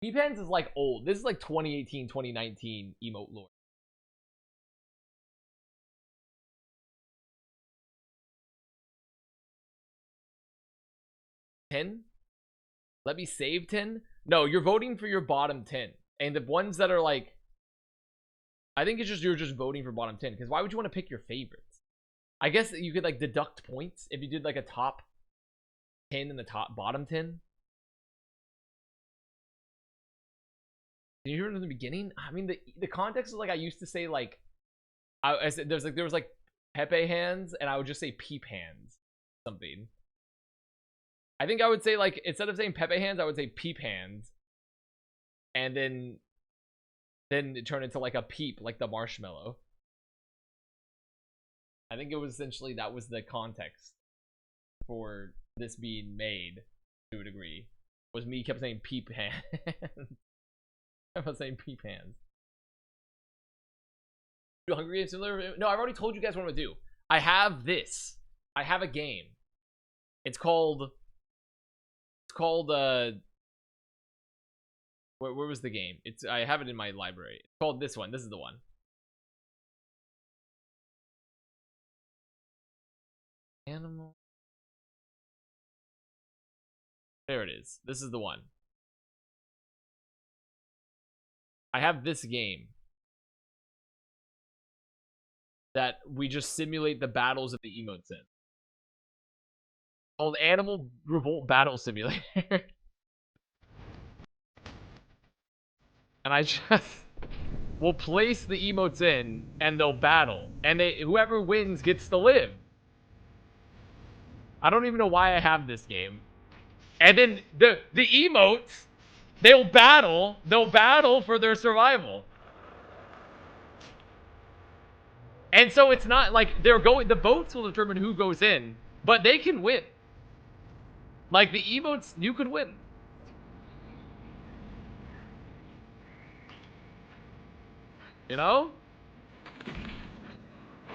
Peepans is like old. This is like 2018, 2019 emote lore. $10? Let me save 10? No, you're voting for your bottom 10. And the ones that are like, I think it's just, you're just voting for bottom 10. Because why would you want to pick your favorites? I guess you could like deduct points if you did like a top 10 and the bottom 10. Did you hear it in the beginning? I mean, the context is like I used to say like, I said there was like Pepe hands, and I would just say peep hands, something. I think I would say like, instead of saying Pepe hands, I would say peep hands, and then it turned into like a peep, like the marshmallow. I think it was essentially, that was the context for this being made to a degree. Was me kept saying peep hands. I was saying peep hands. You hungry and similar? No, I've already told you guys what I'm gonna do. I have this. I have a game. It's called where was the game? I have it in my library. It's called this one. This is the one. Animal. There it is. This is the one. I have this game that we just simulate the battles of the emotes in. Called Animal Revolt Battle Simulator. And I just will place the emotes in and they'll battle. And whoever wins gets to live. I don't even know why I have this game. And then the emotes, they'll battle for their survival. And so it's not like the votes will determine who goes in, but they can win. Like the emotes, you could win. You know?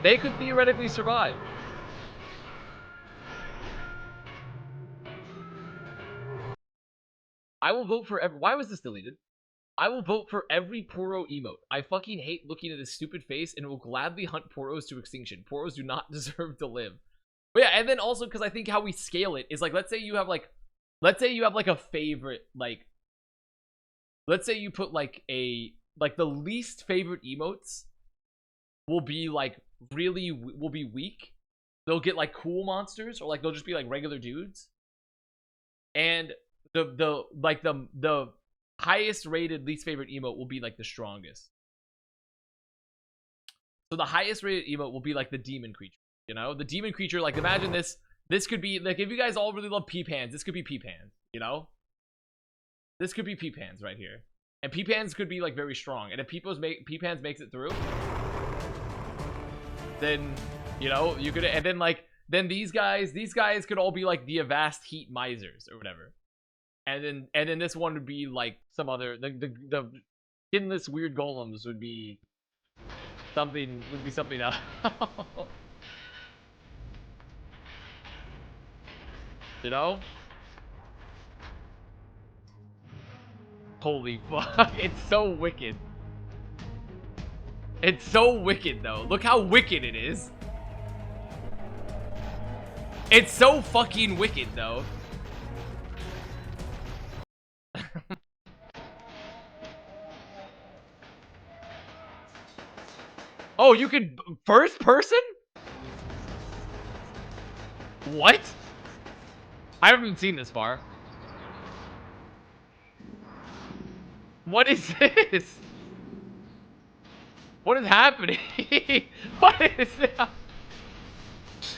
They could theoretically survive. I will vote for why was this deleted? I will vote for every Poro emote. I fucking hate looking at his stupid face and will gladly hunt Poros to extinction. Poros do not deserve to live. But yeah, and then also because I think how we scale it is like, let's say you have like a favorite, like, let's say you put like the least favorite emotes will be like will be weak. They'll get like cool monsters, or like they'll just be like regular dudes. And the highest rated least favorite emote will be like the strongest. So the highest rated emote will be like the demon creature. You know, the demon creature, like imagine this could be like, if you guys all really love peep hands, this could be peep hands, you know? This could be peep hands right here. And peep hands could be like very strong. And if peep hands makes it through, then, you know, you could, and then like, then these guys could all be like the Avast Heat Misers or whatever. And then this one would be like some other, the skinless weird golems would be something else. You know? Holy fuck, it's so wicked. It's so wicked though. Look how wicked it is. It's so fucking wicked though. Oh, you could first person? What? I haven't seen this far. What is this? What is happening? What is that?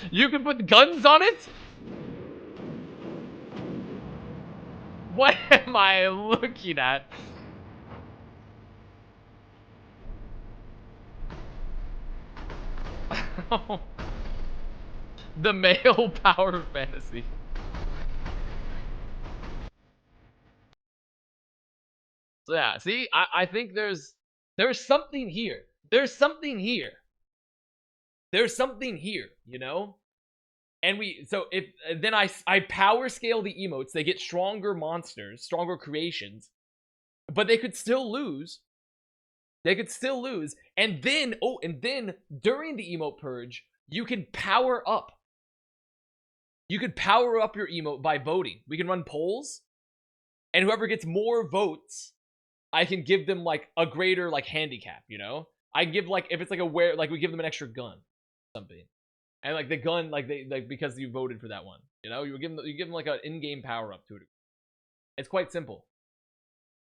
You can put guns on it? What am I looking at? The male power fantasy. So yeah, see, I think there's something here. There's something here. There's something here, you know? And so if then I power scale the emotes, they get stronger monsters, stronger creations, but they could still lose. They could still lose. And then, during the emote purge, you can power up. You could power up your emote by voting. We can run polls, and whoever gets more votes, I can give them like a greater like handicap, you know? I give like, if it's like we give them an extra gun, something. And like the gun, like because you voted for that one, you know? You give them like an in-game power up to it. It's quite simple.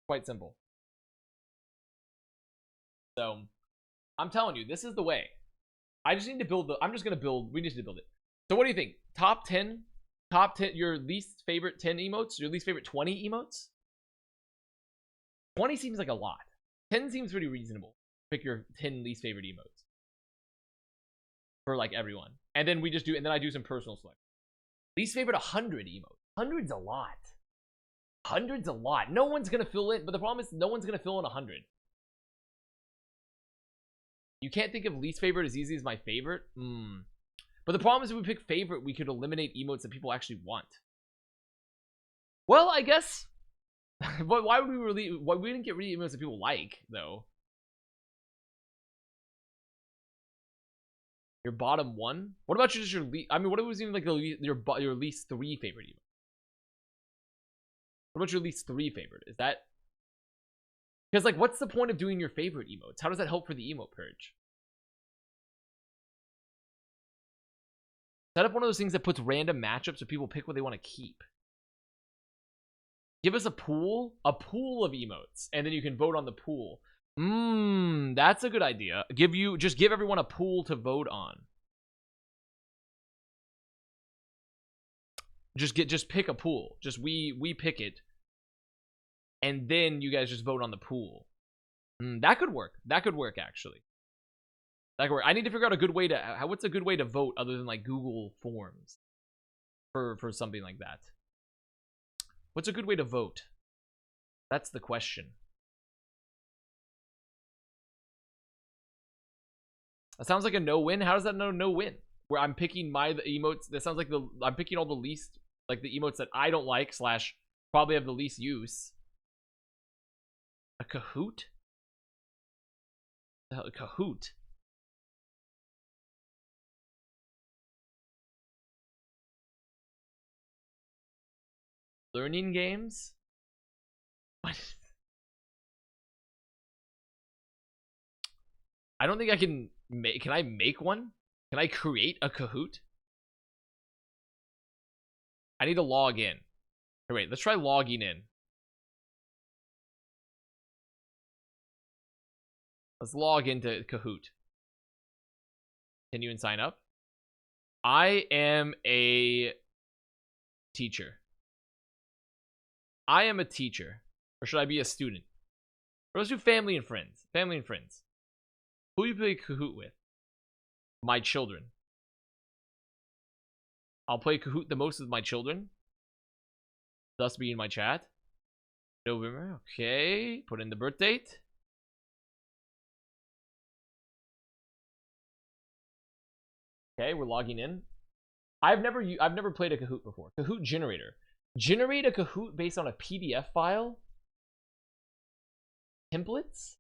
Quite simple. So, I'm telling you, this is the way. I just need to build we just need to build it. So what do you think? Top 10, your least favorite 10 emotes? Your least favorite 20 emotes? 20 seems like a lot. 10 seems pretty reasonable. Pick your 10 least favorite emotes. For like everyone. And then I do some personal select. Least favorite 100 emotes. 100's a lot. 100's a lot. No one's gonna fill it, but the problem is no one's gonna fill in 100. You can't think of least favorite as easy as my favorite? But the problem is if we pick favorite, we could eliminate emotes that people actually want. Well, I guess. But why would we didn't get rid of emotes that people like, though? Your bottom one? What about just your least? I mean, what was even like your least 3 favorite emotes? What about your least 3 favorite? Is that? Because like, what's the point of doing your favorite emotes? How does that help for the emote purge? Set up one of those things that puts random matchups so people pick what they want to keep. Give us a pool of emotes, and then you can vote on the pool. That's a good idea. Just give everyone a pool to vote on. Just pick a pool. Just we pick it, and then you guys just vote on the pool. That could work. That could work actually. That could work. I need to figure out a good way to what's a good way to vote other than like Google Forms for something like that. What's a good way to vote? That's the question. That sounds like a no-win. How does that no-win? Where I'm picking the emotes. That sounds like I'm picking all the least, like the emotes that I don't like / probably have the least use. A Kahoot? The hell, a Kahoot? Learning games? What? I don't think I can make. Can I make one? Can I create a Kahoot? I need to log in. Here, wait, let's try logging in. Let's log into Kahoot. Continue and sign up. I am a teacher. I am a teacher. Or should I be a student? Or let's do family and friends. Family and friends. Who do you play Kahoot with? my children. I'll play Kahoot the most with my children. Thus being my chat. November. Okay. Put in the birth date. Okay, we're logging in. I've never played a Kahoot before. Kahoot generator. Generate a Kahoot based on a PDF file. Templates.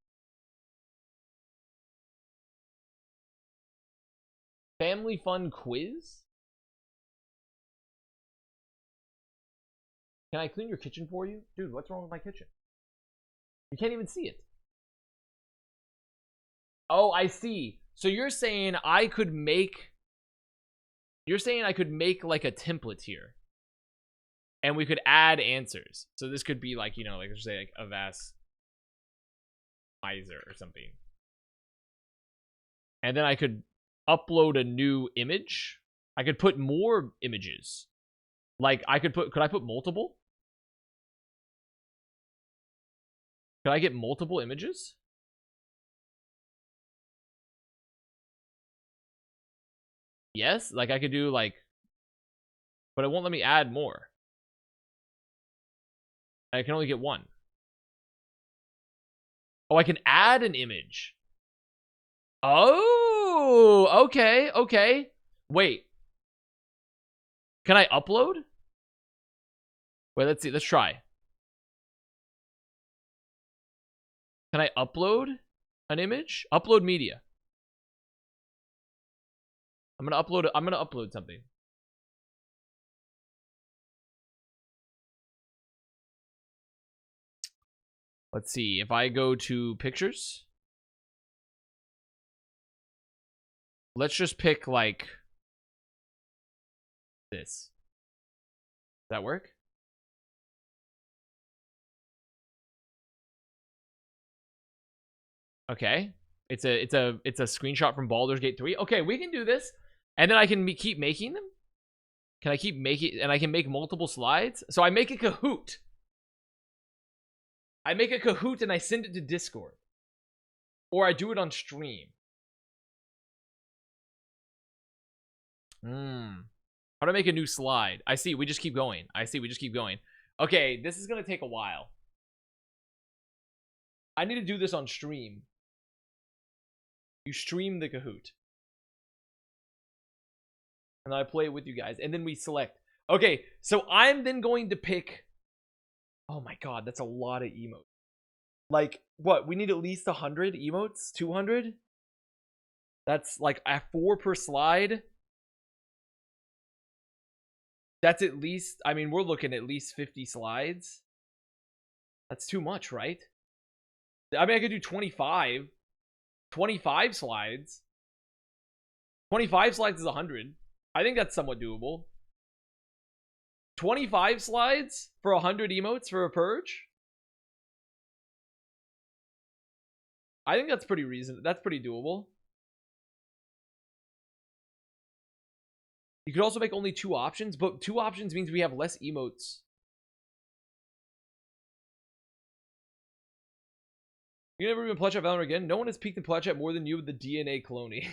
Family fun quiz. Can I clean your kitchen for you? Dude, what's wrong with my kitchen? You can't even see it. Oh, I see. So you're saying I could make... You're saying I could make like a template here. And we could add answers. So this could be like, you know, like let's say like Avast Miser or something. And then I could upload a new image. I could put more images. Like could I put multiple? Could I get multiple images? Yes, like I could do like, but it won't let me add more. I can only get one. Oh, I can add an image. Oh, okay, okay. Wait. Can I upload? Wait, let's see. Let's try. Can I upload an image? Upload media. I'm gonna upload something. Let's see. If I go to pictures, let's just pick like this. Does that work? Okay. It's a screenshot from Baldur's Gate 3. Okay, we can do this. And then I can keep making them? Can I keep making... And I can make multiple slides? So I make a Kahoot. I make a Kahoot and I send it to Discord. Or I do it on stream. How do I make a new slide? I see, we just keep going. Okay, this is going to take a while. I need to do this on stream. You stream the Kahoot. And I play it with you guys. And then we select. Okay, so I'm then going to pick... Oh my god, that's a lot of emotes. Like, what? We need at least 100 emotes? 200? That's like 4 per slide. That's at least... I mean, we're looking at least 50 slides. That's too much, right? I mean, I could do 25. 25 slides. 25 slides is 100. I think that's somewhat doable. 25 slides for 100 emotes for a purge? I think that's pretty reasonable. That's pretty doable. You could also make only 2 options, but 2 options means we have less emotes. You never even Pledge at Valorant again? No one has peaked in Pledge at more than you with the DNA cloning.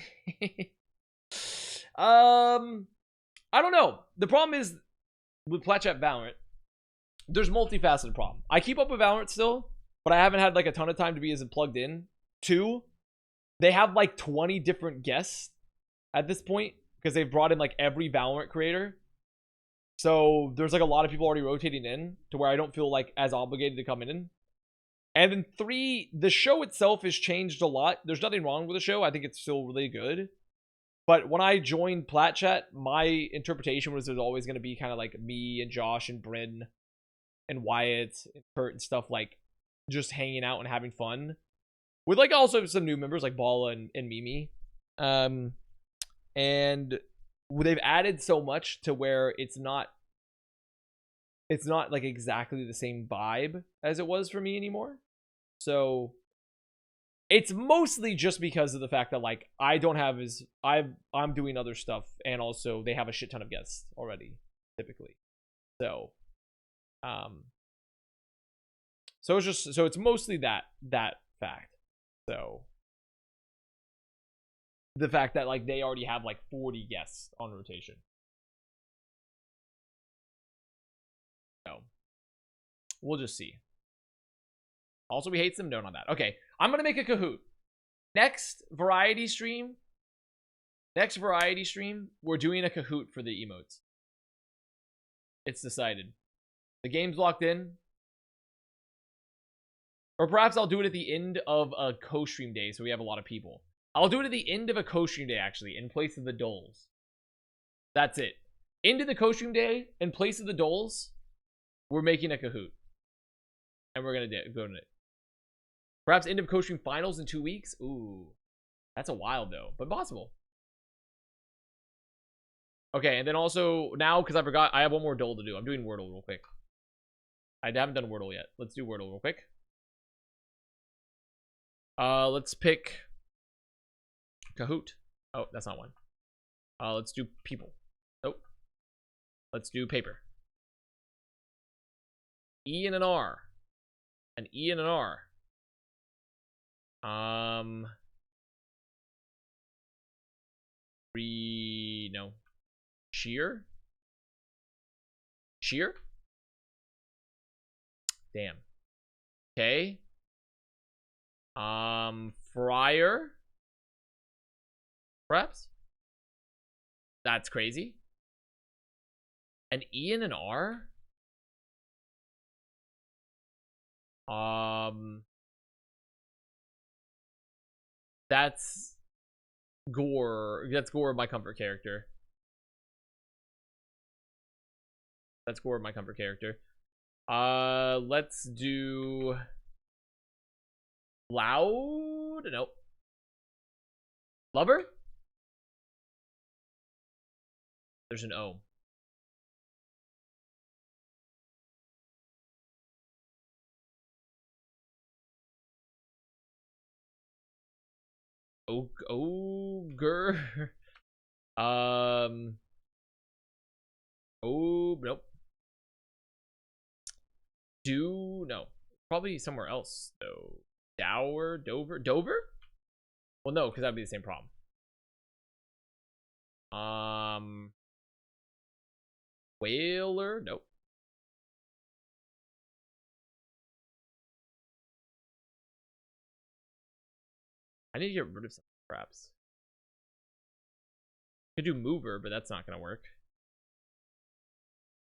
I don't know. The problem is with Pledge at Valorant, there's multifaceted problem. I keep up with Valorant still, but I haven't had like a ton of time to be as plugged in. 2, they have like 20 different guests at this point because they've brought in like every Valorant creator. So there's like a lot of people already rotating in to where I don't feel like as obligated to come in. And then 3, the show itself has changed a lot. There's nothing wrong with the show. I think it's still really good. But when I joined Platchat, my interpretation was there's always going to be kind of like me and Josh and Bryn and Wyatt and Kurt and stuff like just hanging out and having fun. With like also some new members like Bala and Mimi. And they've added so much to where it's not like exactly the same vibe as it was for me anymore. So it's mostly just because of the fact that like I don't have as I'm doing other stuff, and also they have a shit ton of guests already typically. So so it's mostly that fact. So the fact that like they already have like 40 guests on rotation. So we'll just see. Also, we hate some note on that. Okay, I'm gonna make a Kahoot. Next variety stream, we're doing a Kahoot for the emotes. It's decided. The game's locked in. Or perhaps I'll do it at the end of a co-stream day so we have a lot of people. I'll do it at the end of a co-stream day, actually, in place of the doles. That's it. End of the co-stream day, in place of the doles, we're making a Kahoot. And we're going to go to it. Perhaps end of co-stream finals in 2 weeks? Ooh. That's a while, though. But possible. Okay, and then also, now, because I forgot, I have one more dole to do. I'm doing Wordle real quick. I haven't done Wordle yet. Let's do Wordle real quick. Let's pick Kahoot. Oh, that's not one. Let's do people. Nope. Let's do paper. E and an R. An E and an R. No. Shear? Shear? Damn. Okay. Fryer? Perhaps? That's crazy. An E and an R? That's Gore. That's Gore, my comfort character. That's Gore, my comfort character. Let's do Loud? Nope. Lover? There's an O. Ogre. Oh, nope. No. Probably somewhere else, though. Dover? Well, no, because that'd be the same problem. Whaler? Nope. I need to get rid of some perhaps. Could do mover, but that's not gonna work.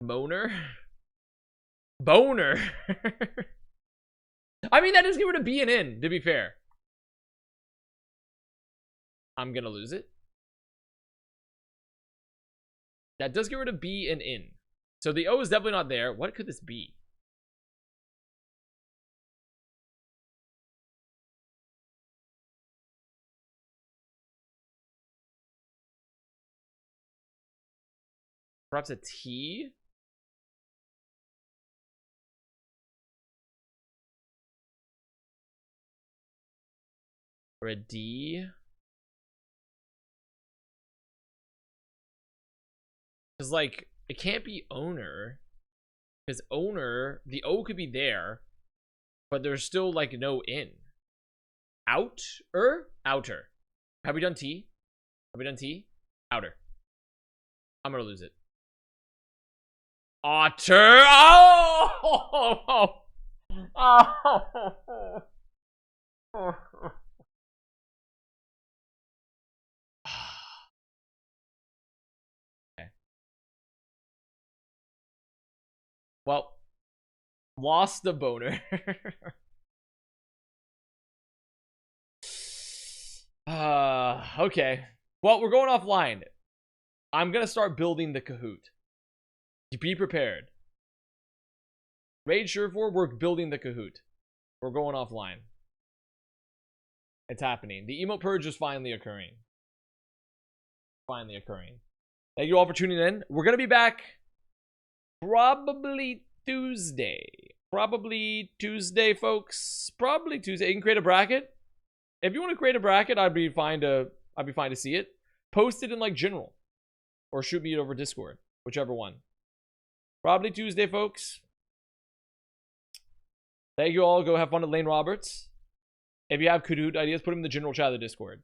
Moaner? Boner. I mean, that does get rid of B and N, to be fair. I'm gonna lose it. That does get rid of B and N. So the O is definitely not there. What could this be? Perhaps a T? Or a D? Because, like, it can't be owner. Because owner, the O could be there, but there's still, like, no in. Outer? Outer. Have we done T? Have we done T? Outer. I'm gonna lose it. Otter. Oh! Oh! Okay. Well, lost the boner. Okay. Well, we're going offline. I'm gonna start building the Kahoot. Be prepared. Raid Surefor, we're building the Kahoot. We're going offline. It's happening. The emote purge is finally occurring. Finally occurring. Thank you all for tuning in. We're gonna be back probably Tuesday. Probably Tuesday, folks. Probably Tuesday. You can create a bracket. If you want to create a bracket, I'd be fine to see it. Post it in like general. Or shoot me over Discord. Whichever one. Probably Tuesday, folks. Thank you all. Go have fun at Lane Roberts. If you have Kahoot ideas, put them in the general chat of the Discord.